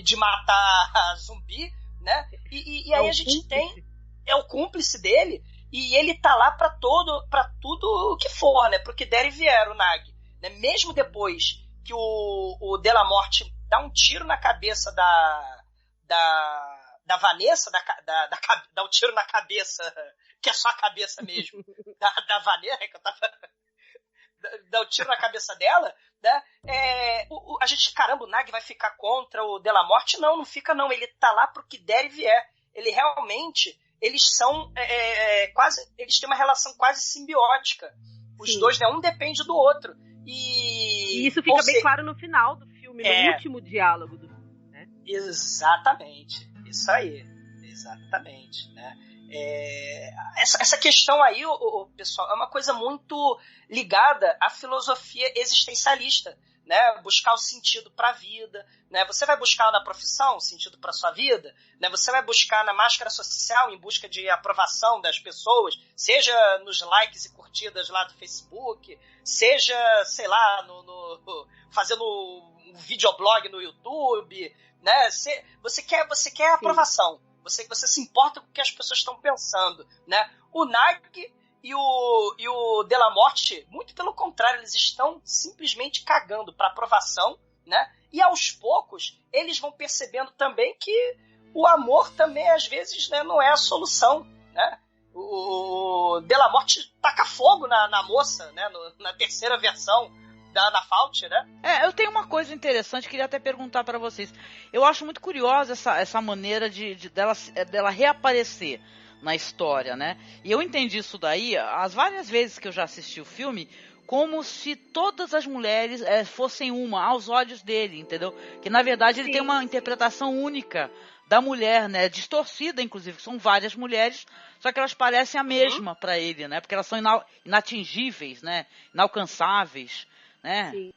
de matar zumbi, né? E aí a gente tem o cúmplice dele. E ele tá lá pra tudo o que for, né? Pro que der e vier, o Nag. Né? Mesmo depois que o Della Morte dá um tiro na cabeça da Vanessa, dá um tiro na cabeça, que é só a cabeça mesmo, da Vanessa, que eu tava... dá um tiro na cabeça dela, né? A gente, caramba, o Nag vai ficar contra o Della Morte? Não fica não. Ele tá lá pro que der e vier. Ele realmente... Eles são eles têm uma relação quase simbiótica. Os dois, né? Um depende do outro. E isso fica bem claro no final do filme, no último diálogo do filme, né? Exatamente. Isso aí. Exatamente, né? Essa questão aí, pessoal, é uma coisa muito ligada à filosofia existencialista, né? Buscar o sentido para a vida, né? Você vai buscar na profissão o sentido para sua vida, né? Você vai buscar na máscara social em busca de aprovação das pessoas, seja nos likes e curtidas lá do Facebook, seja, sei lá, fazendo um videoblog no YouTube, né? Você quer aprovação, você se importa com o que as pessoas estão pensando, né? O Nag e o Della Morte, muito pelo contrário, eles estão simplesmente cagando para aprovação, né? E aos poucos eles vão percebendo também que o amor também às vezes, né, não é a solução, né? O Della Morte taca fogo na moça, né? Na terceira versão da Anna Fault, né? Eu tenho uma coisa interessante, queria até perguntar para vocês. Eu acho muito curiosa essa maneira dela reaparecer na história, né? E eu entendi isso daí, as várias vezes que eu já assisti o filme, como se todas as mulheres fossem uma, aos olhos dele, entendeu? Que na verdade ele tem uma interpretação única da mulher, né? Distorcida, inclusive, são várias mulheres, só que elas parecem a mesma para ele, né? Porque elas são inatingíveis, né? Inalcançáveis, né? Sim.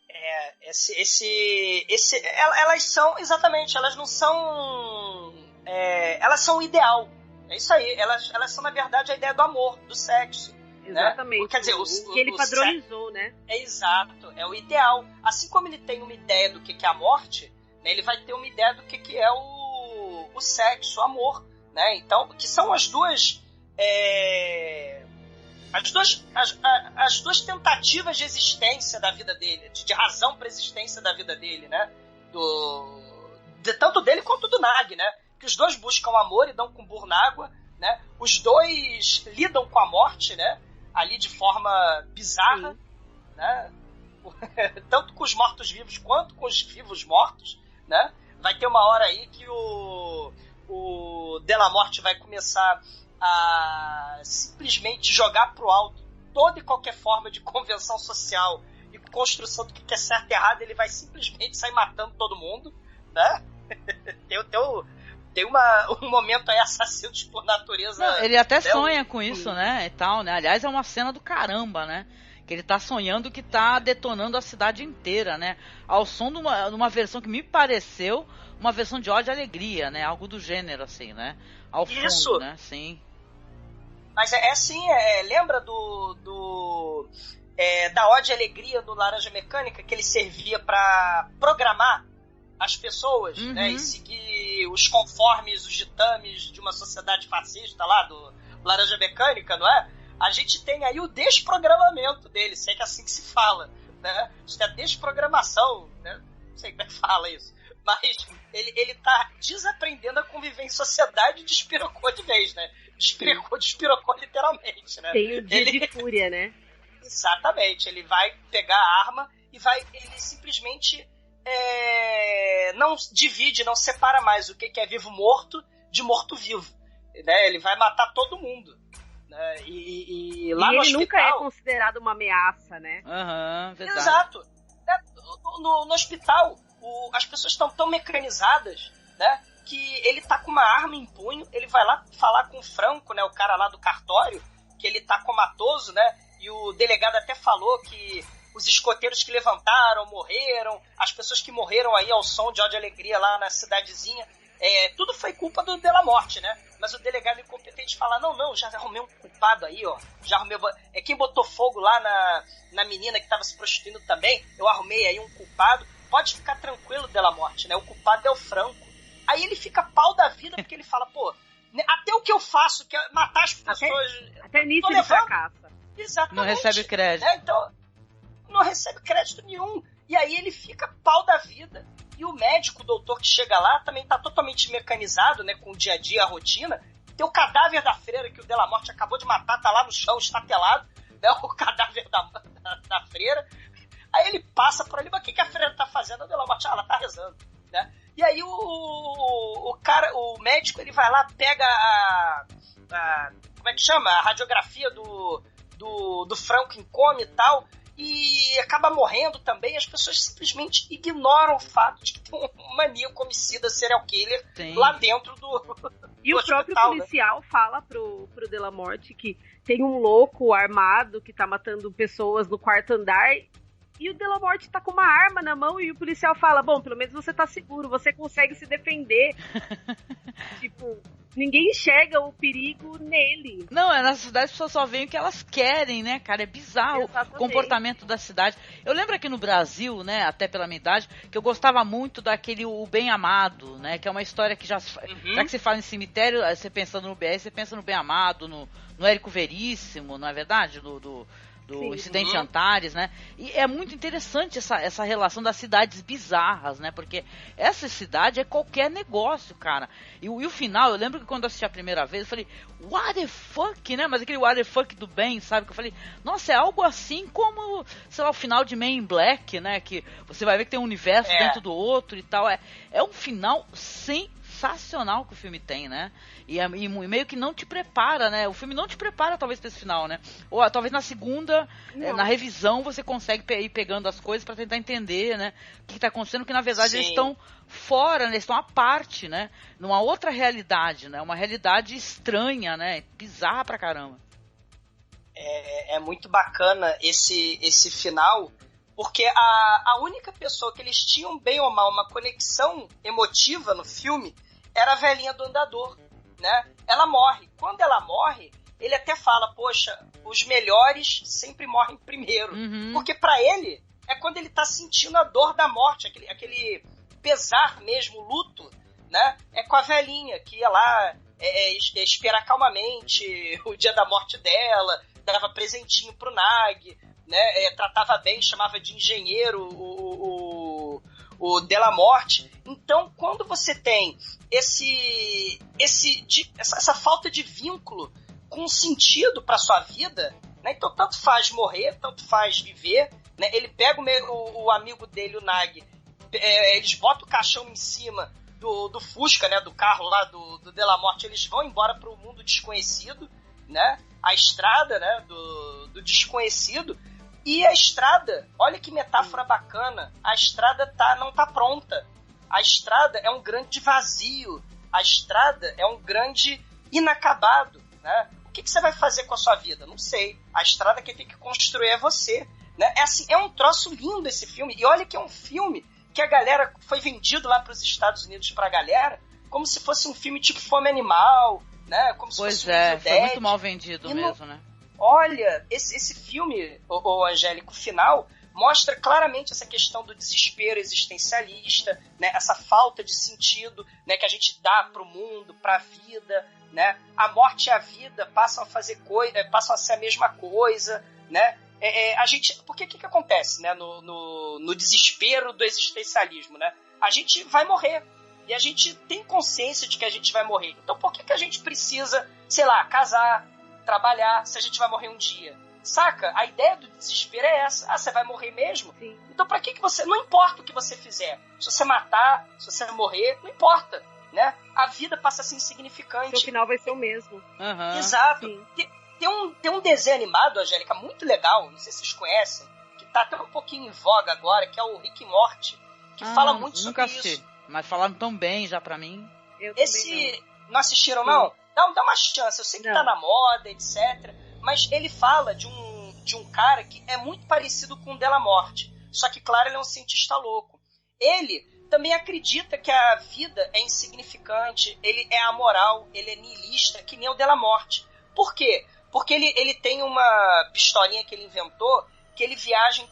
Elas são, exatamente, elas não são... elas são o ideal. É isso aí, elas são, na verdade, a ideia do amor, do sexo. Exatamente. Né? Quer dizer, o que ele padronizou, né? É exato, é o ideal. Assim como ele tem uma ideia do que é a morte, né, ele vai ter uma ideia do que é o sexo, o amor. Né? Então, que são as duas tentativas de existência da vida dele, de razão para existência da vida dele, né? Tanto dele quanto do Nag, né? Que os dois buscam amor e dão com burro na água, né? Os dois lidam com a morte, né? Ali de forma bizarra, né? Tanto com os mortos-vivos quanto com os vivos-mortos, né? Vai ter uma hora aí que o Delamorte vai começar a simplesmente jogar pro alto toda e qualquer forma de convenção social e construção do que é certo e errado. Ele vai simplesmente sair matando todo mundo, né? Tem um momento aí, assassinos por natureza. Não, ele até sonha com isso, né? E tal, né? Aliás, é uma cena do caramba, né? Que ele tá sonhando que tá detonando a cidade inteira, né? Ao som de uma versão que me pareceu uma versão de Ódio e Alegria, né? Algo do gênero, assim, né? Ao fundo, isso. Né? Sim. Mas lembra da Ódio e Alegria do Laranja Mecânica, que ele servia para programar as pessoas, né, e seguir os conformes, os ditames de uma sociedade fascista lá do Laranja Mecânica, não é? A gente tem aí o desprogramamento dele, sei que é assim que se fala, né? Isso é a desprogramação, né? Não sei como é que fala isso, mas ele tá desaprendendo a conviver em sociedade e despirocou de vez, né? Despirocou literalmente, né? Tem o dia de fúria, né? Exatamente, ele vai pegar a arma e ele simplesmente não divide, não separa mais o que é vivo-morto de morto-vivo, né? Ele vai matar todo mundo, né? E lá no ele hospital, nunca é considerado uma ameaça, né? Verdade. Exato. No hospital, as pessoas estão tão mecanizadas, né, que ele tá com uma arma em punho, ele vai lá falar com o Franco, né, o cara lá do cartório, que ele tá comatoso, né, e o delegado até falou que os escoteiros que levantaram, morreram, as pessoas que morreram aí ao som de Ódio e Alegria lá na cidadezinha, tudo foi culpa do Delamorte, né? Mas o delegado incompetente fala, não, já arrumei um culpado aí, ó, já arrumei, quem botou fogo lá na menina que tava se prostituindo também, eu arrumei aí um culpado, pode ficar tranquilo, Delamorte, né? O culpado é o Franco. Aí ele fica pau da vida porque ele fala, pô, até o que eu faço, que é matar as pessoas... Até nisso ele fracassa. Exatamente. Não recebe crédito. Então, não recebe crédito nenhum. E aí ele fica pau da vida. E o médico, o doutor que chega lá, também tá totalmente mecanizado, né, com o dia a dia, a rotina. Tem o cadáver da freira que o Delamorte acabou de matar, tá lá no chão, estatelado, né, o cadáver da freira. Aí ele passa por ali, mas o que a freira tá fazendo? O Delamorte, ela tá rezando, né? E aí o médico, ele vai lá, pega como é que chama? A radiografia do Franco em coma e tal, e acaba morrendo também. As pessoas simplesmente ignoram o fato de que tem um maníaco homicida serial killer lá dentro do E do o hospital, próprio policial, né, fala pro Delamorte que tem um louco armado que tá matando pessoas no quarto andar. E o Delamorte tá com uma arma na mão e o policial fala, bom, pelo menos você tá seguro, você consegue se defender. Tipo, ninguém enxerga o perigo nele. Não, na cidade as pessoas só veem o que elas querem, né, cara? É bizarro. Exatamente. O comportamento da cidade. Eu lembro aqui no Brasil, né, até pela minha idade, que eu gostava muito daquele O Bem Amado, né, que é uma história que já que você fala em cemitério, você pensa no BR, você pensa no Bem Amado, no Érico Veríssimo, não é verdade? Do Incidente Antares, né? E é muito interessante essa relação das cidades bizarras, né? Porque essa cidade é qualquer negócio, cara. E o final, eu lembro que quando eu assisti a primeira vez, eu falei, what the fuck, né? Mas aquele what the fuck do bem, sabe? Que eu falei, nossa, é algo assim como, sei lá, o final de Man in Black, né? Que você vai ver que tem um universo dentro do outro e tal. É um final sensacional. sensacional que o filme tem, né? E meio que não te prepara, né? O filme não te prepara, talvez, pra esse final, né? Ou talvez na segunda, na revisão, você consegue ir pegando as coisas pra tentar entender, né? O que tá acontecendo, porque na verdade eles estão fora, né? Eles estão à parte, né? Numa outra realidade, né? Uma realidade estranha, né? Bizarra pra caramba. É muito bacana esse final, porque a única pessoa que eles tinham, bem ou mal, uma conexão emotiva no filme era a velhinha do andador, né? Ela morre. Quando ela morre, ele até fala, poxa, os melhores sempre morrem primeiro. Porque pra ele, é quando ele tá sentindo a dor da morte, aquele pesar mesmo, luto, né? É com a velhinha, que ia lá esperar calmamente o dia da morte dela, dava presentinho pro Nag, né? Tratava bem, chamava de engenheiro o Della Morte. Então, quando você tem essa falta de vínculo com sentido para sua vida, né? Então tanto faz morrer, tanto faz viver, né? Ele pega o amigo dele, o Nag, eles botam o caixão em cima do Fusca, né? Do carro lá do Della Morte, eles vão embora pro mundo desconhecido, né? A estrada, né? Do desconhecido. E a estrada, olha que metáfora bacana, a estrada não tá pronta. A estrada é um grande vazio. A estrada é um grande inacabado, né? O que você vai fazer com a sua vida? Não sei. A estrada que tem que construir é você, né? É um troço lindo esse filme. E olha que é um filme que a galera foi vendido lá para os Estados Unidos pra galera como se fosse um filme tipo Fome Animal, né? Como se fosse um foi muito mal vendido mesmo, né? Olha, esse filme, o Angélico, final, mostra claramente essa questão do desespero existencialista, né? Essa falta de sentido, né? Que a gente dá pro mundo, pra vida, né? A morte e a vida passam a ser a mesma coisa, né? Porque que acontece, né? No desespero do existencialismo, né? A gente vai morrer. E a gente tem consciência de que a gente vai morrer. Então por que a gente precisa, sei lá, casar, trabalhar, se a gente vai morrer um dia? Saca? A ideia do desespero é essa. Ah, você vai morrer mesmo? Sim. Então pra que você... Não importa o que você fizer. Se você matar, se você morrer, não importa, né? A vida passa a ser insignificante. O final vai ser o mesmo. Exato. Tem um desenho animado, Angélica, muito legal, não sei se vocês conhecem, que tá até um pouquinho em voga agora, que é o Rick e Morty, que fala muito sobre isso. Mas falaram tão bem já pra mim. Não assistiram, não? Dá uma chance. Eu sei que tá na moda, etc. Mas ele fala de um cara que é muito parecido com o Della Morte. Só que, claro, ele é um cientista louco. Ele também acredita que a vida é insignificante, ele é amoral, ele é niilista, que nem o Della Morte. Por quê? Porque ele tem uma pistolinha que ele inventou, que ele viaja em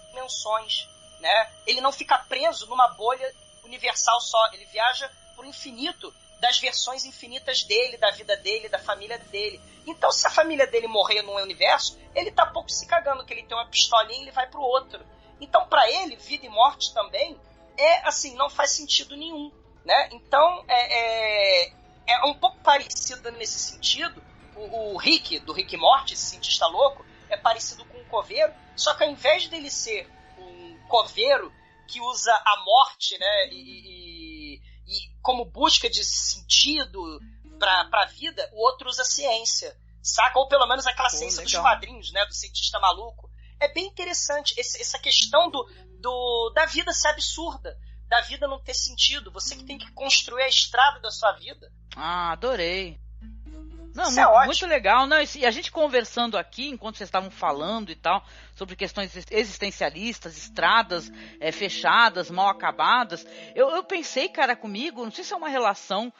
dimensões, né? Ele não fica preso numa bolha universal só, ele viaja pro infinito, das versões infinitas dele, da vida dele, da família dele. Então, se a família dele morrer num universo, ele tá pouco se cagando, que ele tem uma pistolinha e ele vai pro outro. Então, pra ele, vida e morte também não faz sentido nenhum, né? Então, é um pouco parecido nesse sentido. O Rick, do Rick e Morty, esse cientista louco, é parecido com um coveiro, só que ao invés dele ser um coveiro que usa a morte, né, e como busca de sentido pra vida, o outro usa a ciência, saca? Ou pelo menos aquela ciência dos quadrinhos, né, do cientista maluco. É bem interessante essa questão da vida ser absurda, da vida não ter sentido, você que tem que construir a estrada da sua vida. Ah, adorei. Não, muito legal. Não, e a gente conversando aqui, enquanto vocês estavam falando e tal, sobre questões existencialistas, estradas fechadas, mal acabadas, eu pensei, cara, comigo, não sei se é uma relação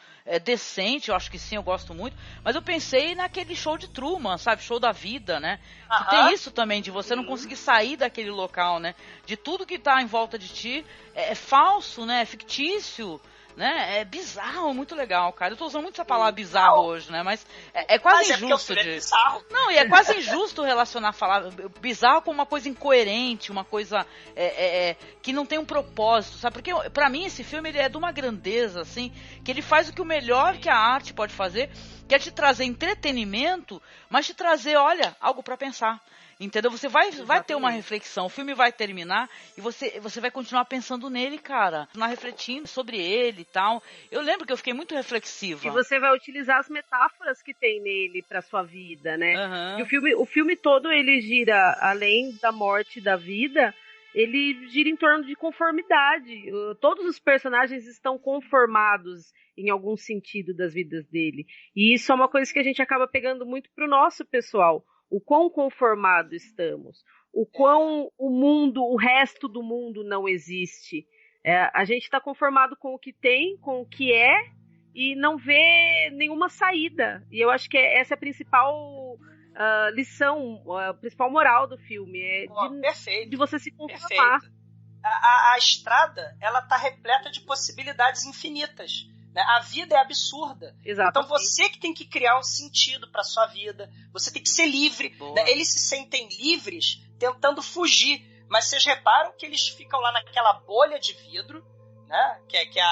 decente, eu acho que sim, eu gosto muito, mas eu pensei naquele show de Truman, sabe, show da vida, né? Que tem isso também, de você não conseguir sair daquele local, né? De tudo que tá em volta de ti é falso, né? É fictício, né? É bizarro, muito legal, cara. Eu tô usando muito essa palavra bizarro hoje, né? Mas é quase injusto. Não, e é quase injusto relacionar falar bizarro com uma coisa incoerente, uma coisa que não tem um propósito, sabe? Porque pra mim esse filme ele é de uma grandeza, assim, que ele faz o que o melhor que a arte pode fazer, que é te trazer entretenimento, mas te trazer, olha, algo pra pensar. Entendeu? Você vai ter uma reflexão, o filme vai terminar e você vai continuar pensando nele, cara. Continuar refletindo sobre ele e tal. Eu lembro que eu fiquei muito reflexiva. E você vai utilizar as metáforas que tem nele pra sua vida, né? Uhum. E o filme todo, ele gira, além da morte e da vida, ele gira em torno de conformidade. Todos os personagens estão conformados em algum sentido das vidas dele. E isso é uma coisa que a gente acaba pegando muito pro nosso pessoal. O quão conformado estamos, o quão o resto do mundo não existe. A gente está conformado com o que tem, com o que é, e não vê nenhuma saída. E eu acho que essa é a principal lição, a principal moral do filme. De você se conformar. A estrada, ela tá repleta de possibilidades infinitas. A vida é absurda. Exatamente. Então você que tem que criar um sentido para sua vida. Você tem que ser livre. Eles se sentem livres tentando fugir. Mas vocês reparam que eles ficam lá naquela bolha de vidro, né? Que é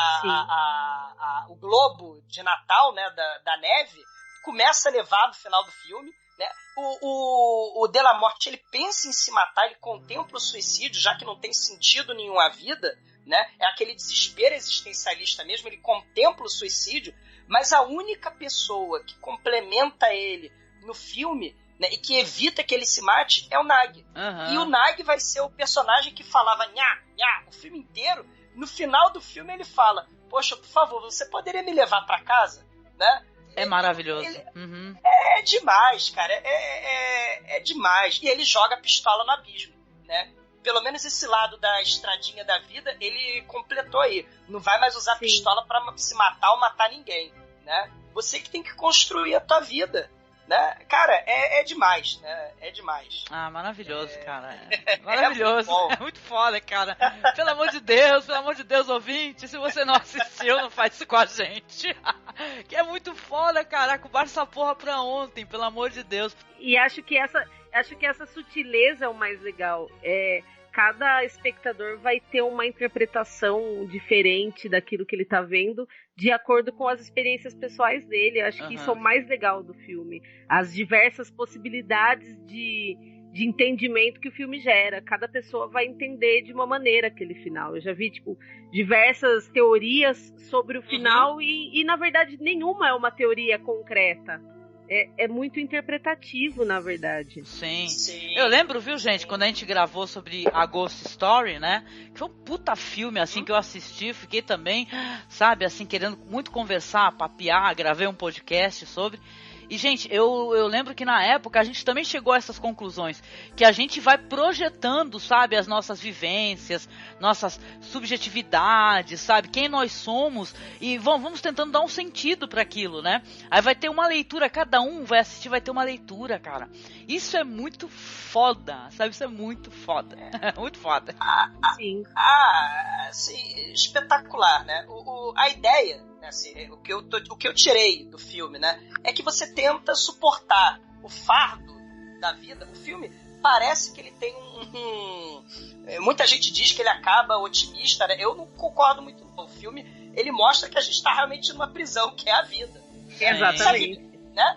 o globo de Natal, né? Da neve. Começa a levar no final do filme. Né? O Delamorte, ele pensa em se matar, ele contempla o suicídio, já que não tem sentido nenhum a vida. Né? É aquele desespero existencialista mesmo, ele contempla o suicídio, mas a única pessoa que complementa ele no filme, né, e que evita que ele se mate é o Nag. E o Nag vai ser o personagem que falava nha, nha, o filme inteiro. No final do filme ele fala: poxa, por favor, você poderia me levar pra casa? Né? É maravilhoso. É demais, cara, é demais. E ele joga a pistola no abismo, né? Pelo menos esse lado da estradinha da vida, ele completou aí. Não vai mais usar pistola pra se matar ou matar ninguém, né? Você que tem que construir a tua vida, né? Cara, é demais, né? É demais. Ah, maravilhoso, cara. Maravilhoso. É muito foda, cara. Pelo amor de Deus, ouvinte, se você não assistiu, não faz isso com a gente. Que é muito foda, caraca. Baixa essa porra pra ontem, pelo amor de Deus. E acho que essa sutileza é o mais legal. Cada espectador vai ter uma interpretação diferente daquilo que ele tá vendo, de acordo com as experiências pessoais dele. Eu acho que isso é o mais legal do filme. As diversas possibilidades de entendimento que o filme gera. Cada pessoa vai entender de uma maneira aquele final. Eu já vi, diversas teorias sobre o final e na verdade, nenhuma é uma teoria concreta. É muito interpretativo, na verdade. Sim. Eu lembro, viu, gente, quando a gente gravou sobre a Ghost Story, né? Que foi um puta filme, assim, que eu assisti. Fiquei também, sabe, assim, querendo muito conversar, papear. Gravei um podcast sobre... E, gente, eu lembro que na época a gente também chegou a essas conclusões, que a gente vai projetando, sabe, as nossas vivências, nossas subjetividades, sabe, quem nós somos, e vamos tentando dar um sentido para aquilo, né? Aí vai ter uma leitura, cada um vai assistir, vai ter uma leitura, cara. Isso é muito foda, sabe? Isso é muito foda. Muito foda. Sim. Sim, espetacular, né? A ideia... Assim, o que eu tirei do filme, né, é que você tenta suportar o fardo da vida. O filme parece que ele tem muita gente diz que ele acaba otimista, né? Eu não concordo muito. O filme, ele mostra que a gente está realmente numa prisão, que é a vida. Exatamente.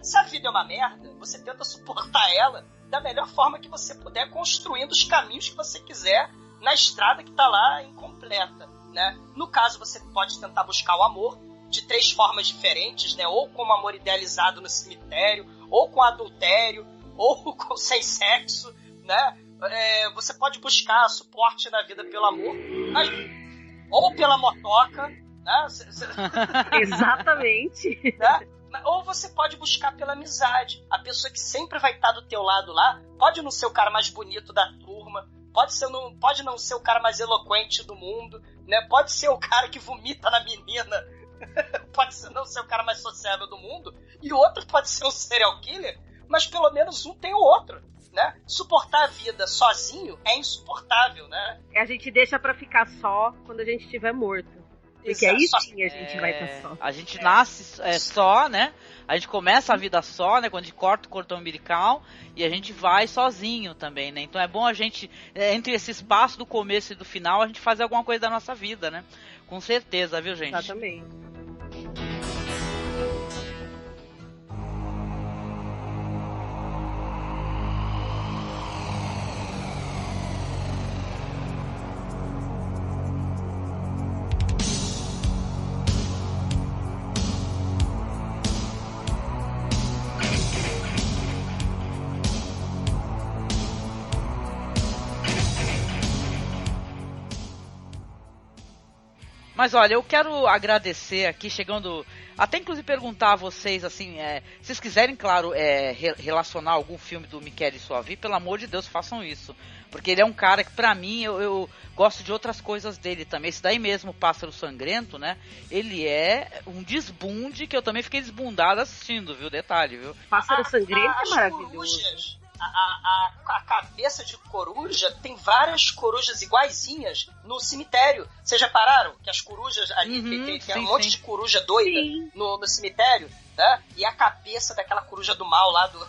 Se a vida é uma merda, você tenta suportar ela da melhor forma que você puder, construindo os caminhos que você quiser na estrada que está lá incompleta, né? No caso, você pode tentar buscar o amor de 3 formas diferentes, né? Ou como amor idealizado no cemitério, ou com adultério, ou sem sexo, né? Você pode buscar suporte na vida pelo amor, ou pela motoca, né? Exatamente. Né? Ou você pode buscar pela amizade. A pessoa que sempre vai estar do teu lado lá, pode não ser o cara mais bonito da turma, pode não ser o cara mais eloquente do mundo, né? Pode ser o cara que vomita na menina, pode não ser o cara mais sociável do mundo, e o outro pode ser um serial killer, mas pelo menos um tem o outro, né? Suportar a vida sozinho é insuportável, né? A gente deixa pra ficar só quando a gente estiver morto. Porque aí sim a gente vai estar só. A gente nasce só, né? A gente começa a vida só, né? Quando a gente corta o cordão umbilical, e a gente vai sozinho também, né? Então é bom a gente, entre esse espaço do começo e do final, a gente fazer alguma coisa da nossa vida, né? Com certeza, viu, gente? Exatamente. Mas olha, eu quero agradecer aqui, chegando... Até inclusive perguntar a vocês, assim, se vocês quiserem, claro, relacionar algum filme do Michele Soavi, pelo amor de Deus, façam isso. Porque ele é um cara que, pra mim, eu gosto de outras coisas dele também. Esse daí mesmo, Pássaro Sangrento, né? Ele é um desbunde que eu também fiquei desbundado assistindo, viu? Detalhe, viu? Pássaro Sangrento é maravilhoso. A cabeça de coruja, tem várias corujas iguaizinhas no cemitério. Vocês já pararam? Que as corujas ali, tem um monte de coruja doida no cemitério, né? E a cabeça daquela coruja do mal lá do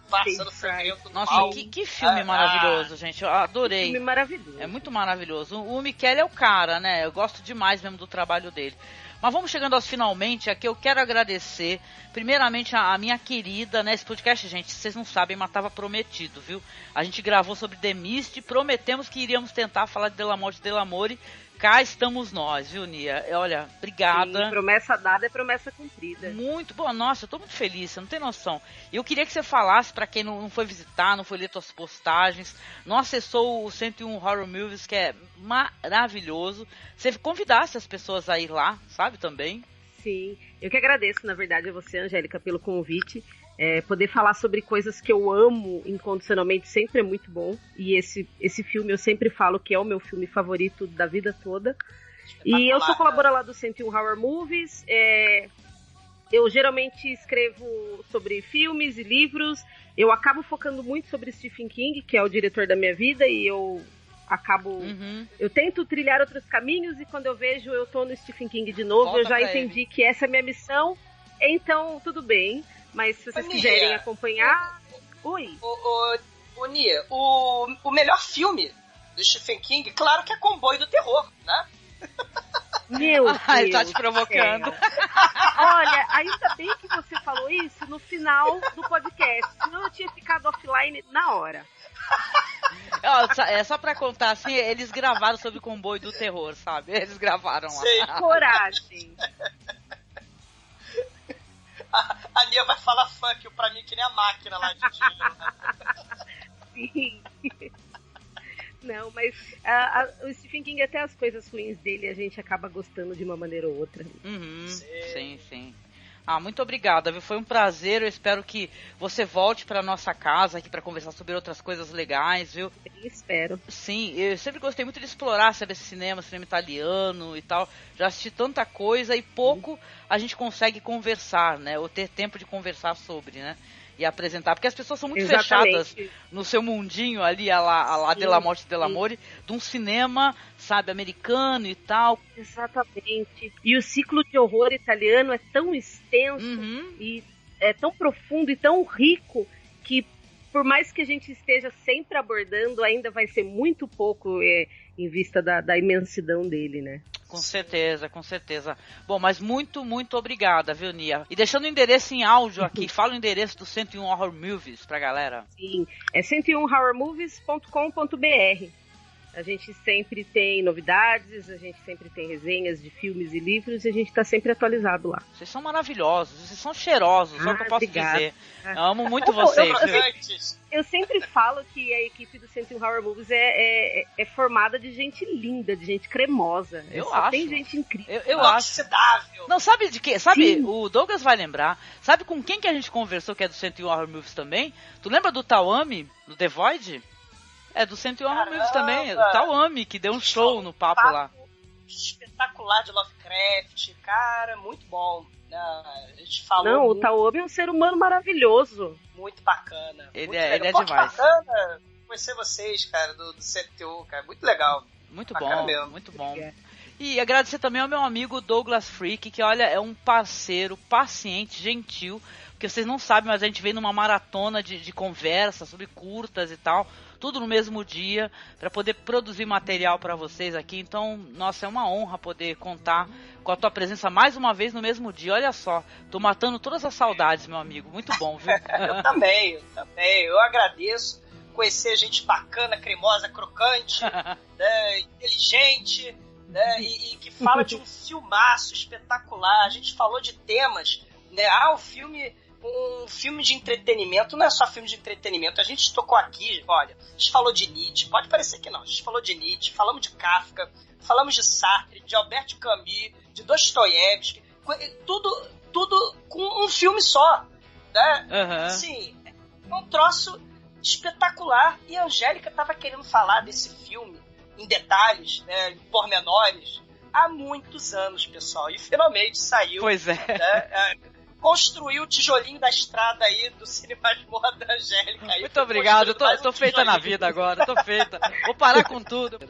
Pássaro Sangrento do Nossa, mal. que filme maravilhoso, gente. Eu adorei. Filme maravilhoso. É muito maravilhoso. O Michele é o cara, né? Eu gosto demais mesmo do trabalho dele. Mas vamos chegando aos finalmente, aqui eu quero agradecer, primeiramente, a minha querida, né, esse podcast, gente, vocês não sabem, mas estava prometido, viu? A gente gravou sobre The Mist, prometemos que iríamos tentar falar de Della Morte Dell'Amore, cá estamos nós, viu, Nia? Olha, obrigada. Sim, promessa dada é promessa cumprida. Muito boa, nossa, eu tô muito feliz, você não tem noção. Eu queria que você falasse, pra quem não foi visitar, não foi ler suas postagens, não acessou o 101 Horror Movies, que é maravilhoso, você convidasse as pessoas a ir lá, sabe, também. Sim, eu que agradeço, na verdade, a você, Angélica, pelo convite. Poder falar sobre coisas que eu amo incondicionalmente sempre é muito bom. E esse filme eu sempre falo que é o meu filme favorito da vida toda. E eu sou colaboradora lá do 101 Horror Movies. Eu geralmente escrevo sobre filmes e livros. Eu acabo focando muito sobre Stephen King, que é o diretor da minha vida, e eu acabo... Eu tento trilhar outros caminhos, e quando eu vejo, eu tô no Stephen King de novo. Volta eu já entendi ele. Que essa é a minha missão, então tudo bem. Mas se vocês quiserem acompanhar... Oi. Nia, o melhor filme do Stephen King, claro que é Comboio do Terror, né? Meu Deus. Ele tá te provocando. Olha, ainda bem que você falou isso no final do podcast, senão eu tinha ficado offline na hora. Só pra contar, assim, eles gravaram sobre o Comboio do Terror, sabe? Eles gravaram lá. Sim. Coragem. A Nia vai falar funk pra mim que nem a máquina lá de Sim. Não, mas o Stephen King, até as coisas ruins dele, a gente acaba gostando de uma maneira ou outra. Sim. Muito obrigada, viu? Foi um prazer, eu espero que você volte pra nossa casa aqui pra conversar sobre outras coisas legais, viu? Eu espero. Sim, eu sempre gostei muito de explorar, sabe, esse cinema italiano e tal. Já assisti tanta coisa e pouco a gente consegue conversar, né? Ou ter tempo de conversar sobre, né? E apresentar, porque as pessoas são muito fechadas no seu mundinho ali, a lá Della Morte Dell'Amore, de um cinema, sabe, americano e tal. Exatamente. E o ciclo de horror italiano é tão extenso e é tão profundo e tão rico que, por mais que a gente esteja sempre abordando, ainda vai ser muito pouco em vista da imensidão dele, né? Com certeza, com certeza. Bom, mas muito, muito obrigada, viu, Nia? E deixando o endereço em áudio aqui, fala o endereço do 101 Horror Movies pra galera. Sim, é 101horrormovies.com.br. A gente sempre tem novidades, a gente sempre tem resenhas de filmes e livros, e a gente tá sempre atualizado lá. Vocês são maravilhosos, vocês são cheirosos, só que eu posso obrigada. Dizer. Eu amo muito vocês. Eu sempre falo que a equipe do 101 Horror Movies é formada de gente linda, de gente cremosa. Eu só acho. Tem gente incrível. Eu acho. Não, sabe de quê? Sabe, o Douglas vai lembrar. Sabe com quem que a gente conversou que é do 101 Horror Movies também? Tu lembra do Tawami, do The Void? É do 101 Horror Movies também. O Tawami, que deu um show no papo lá. Espetacular de Lovecraft, cara, muito bom. A gente falou. Não, o Tawami é um ser humano maravilhoso. Muito bacana. Ele é demais. Bacana conhecer vocês, cara, do 101, cara. Muito legal. Muito bacana bom, mesmo. muito bom. E agradecer também ao meu amigo Douglas Freak, que, olha, é um parceiro, paciente, gentil, porque vocês não sabem, mas a gente veio numa maratona de conversa sobre curtas e tal, tudo no mesmo dia, para poder produzir material para vocês aqui. Então, nossa, é uma honra poder contar com a tua presença mais uma vez no mesmo dia. Olha só, tô matando todas as saudades, meu amigo. Muito bom, viu? Eu também. Eu agradeço conhecer gente bacana, cremosa, crocante, né, inteligente, né, e que fala de um filmaço espetacular. A gente falou de temas, né? O filme um filme de entretenimento não é só filme de entretenimento. A gente tocou aqui, olha, a gente falou de Nietzsche, pode parecer que não, a gente falou de Nietzsche, falamos de Kafka, falamos de Sartre, de Albert Camus, de Dostoiévski, tudo com um filme só, né? Assim, é um troço espetacular. E a Angélica estava querendo falar desse filme em detalhes, né, em pormenores, há muitos anos, pessoal, e finalmente saiu. Pois é. Né, construiu o tijolinho da estrada aí do Cine Masmorra da Angélica. Aí, muito obrigado, eu tô feita na vida agora, tô feita. Vou parar com tudo. Que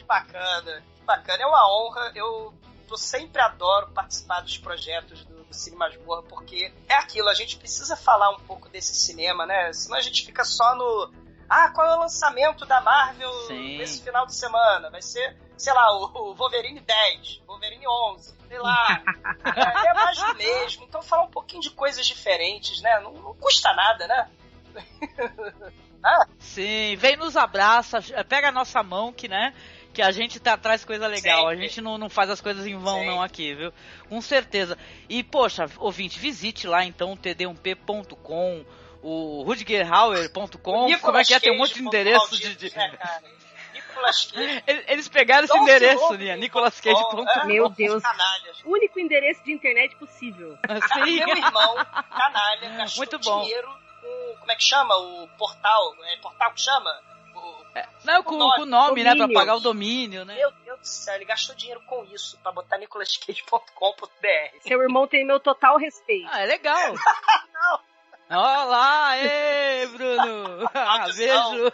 bacana, que bacana. É uma honra, eu sempre adoro participar dos projetos do Cine Masmorra, porque é aquilo, a gente precisa falar um pouco desse cinema, né? Senão a gente fica só no... qual é o lançamento da Marvel nesse final de semana? Vai ser, sei lá, o Wolverine 10, Wolverine 11, sei lá. É mais do mesmo. Então falar um pouquinho de coisas diferentes, né? Não custa nada, né? Sim, vem nos abraça, pega a nossa mão que a gente traz coisa legal. Sempre. A gente não faz as coisas em vão não aqui, viu? Com certeza. E, poxa, ouvinte, visite lá então o td1p.com, o rudigerhauer.com, como é que é? Tem um monte de endereço de... Eles pegaram esse endereço, nicolascage.com. Meu Deus. O único endereço de internet possível. Sim. Meu irmão, canalha, gastou muito bom. Dinheiro com... Como é que chama? O portal? É portal que chama? Com o nome, né? Pra pagar o domínio, né? Meu Deus do céu, ele gastou dinheiro com isso, pra botar nicolascage.com.br. Seu irmão tem meu total respeito. É legal. Não. Olá, Bruno! Beijo!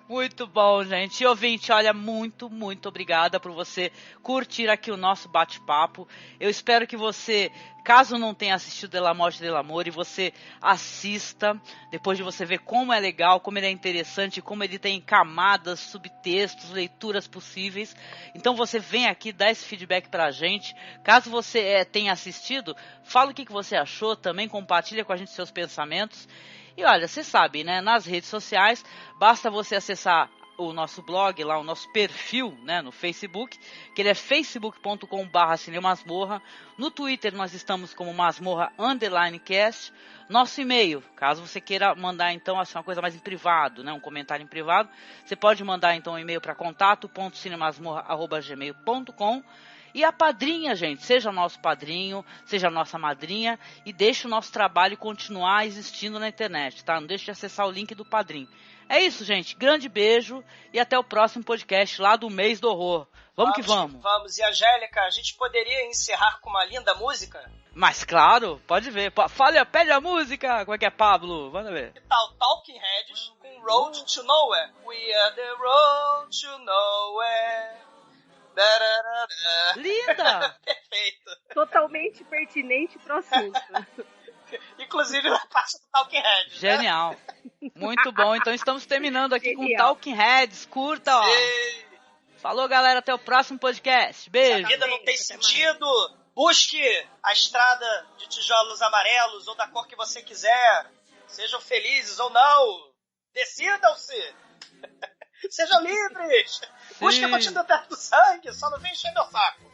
Muito bom, gente. E ouvinte, olha, muito, muito obrigada por você curtir aqui o nosso bate-papo. Eu espero que você, caso não tenha assistido De La Morte de l'Amore, você assista, depois de você ver como é legal, como ele é interessante, como ele tem camadas, subtextos, leituras possíveis. Então você vem aqui, dá esse feedback pra gente. Caso você tenha assistido, fala o que você achou também, compartilha com a gente seus pensamentos. E olha, você sabe, né, nas redes sociais, basta você acessar o nosso blog, lá o nosso perfil, né, no Facebook, que ele é facebook.com/cinemasmorra. No Twitter nós estamos como masmorra_cast. Nosso e-mail, caso você queira mandar então assim, uma coisa mais em privado, né, um comentário em privado, você pode mandar então um e-mail para contato.cinemasmorra@gmail.com. E a padrinha, gente, seja nosso padrinho, seja nossa madrinha, e deixe o nosso trabalho continuar existindo na internet, tá? Não deixe de acessar o link do padrinho. É isso, gente. Grande beijo e até o próximo podcast lá do Mês do Horror. Vamos que vamos. Vamos. E, Angélica, a gente poderia encerrar com uma linda música? Mas claro, pode ver. Pede a música. Como é que é, Pablo? Manda ver. Que tal Talking Heads com Road to Nowhere? We are the road to nowhere. Linda! Perfeito. Totalmente pertinente pro assunto. Inclusive na parte do Talking Heads. Genial. Né? Muito bom. Então estamos terminando aqui com Talking Heads. Curta, ó. Sim. Falou, galera. Até o próximo podcast. Beijo. Se a vida não tem sentido, busque a estrada de tijolos amarelos ou da cor que você quiser. Sejam felizes ou não. Decidam-se. Sejam livres! Busca a batida perto do sangue, só não vem encher meu saco!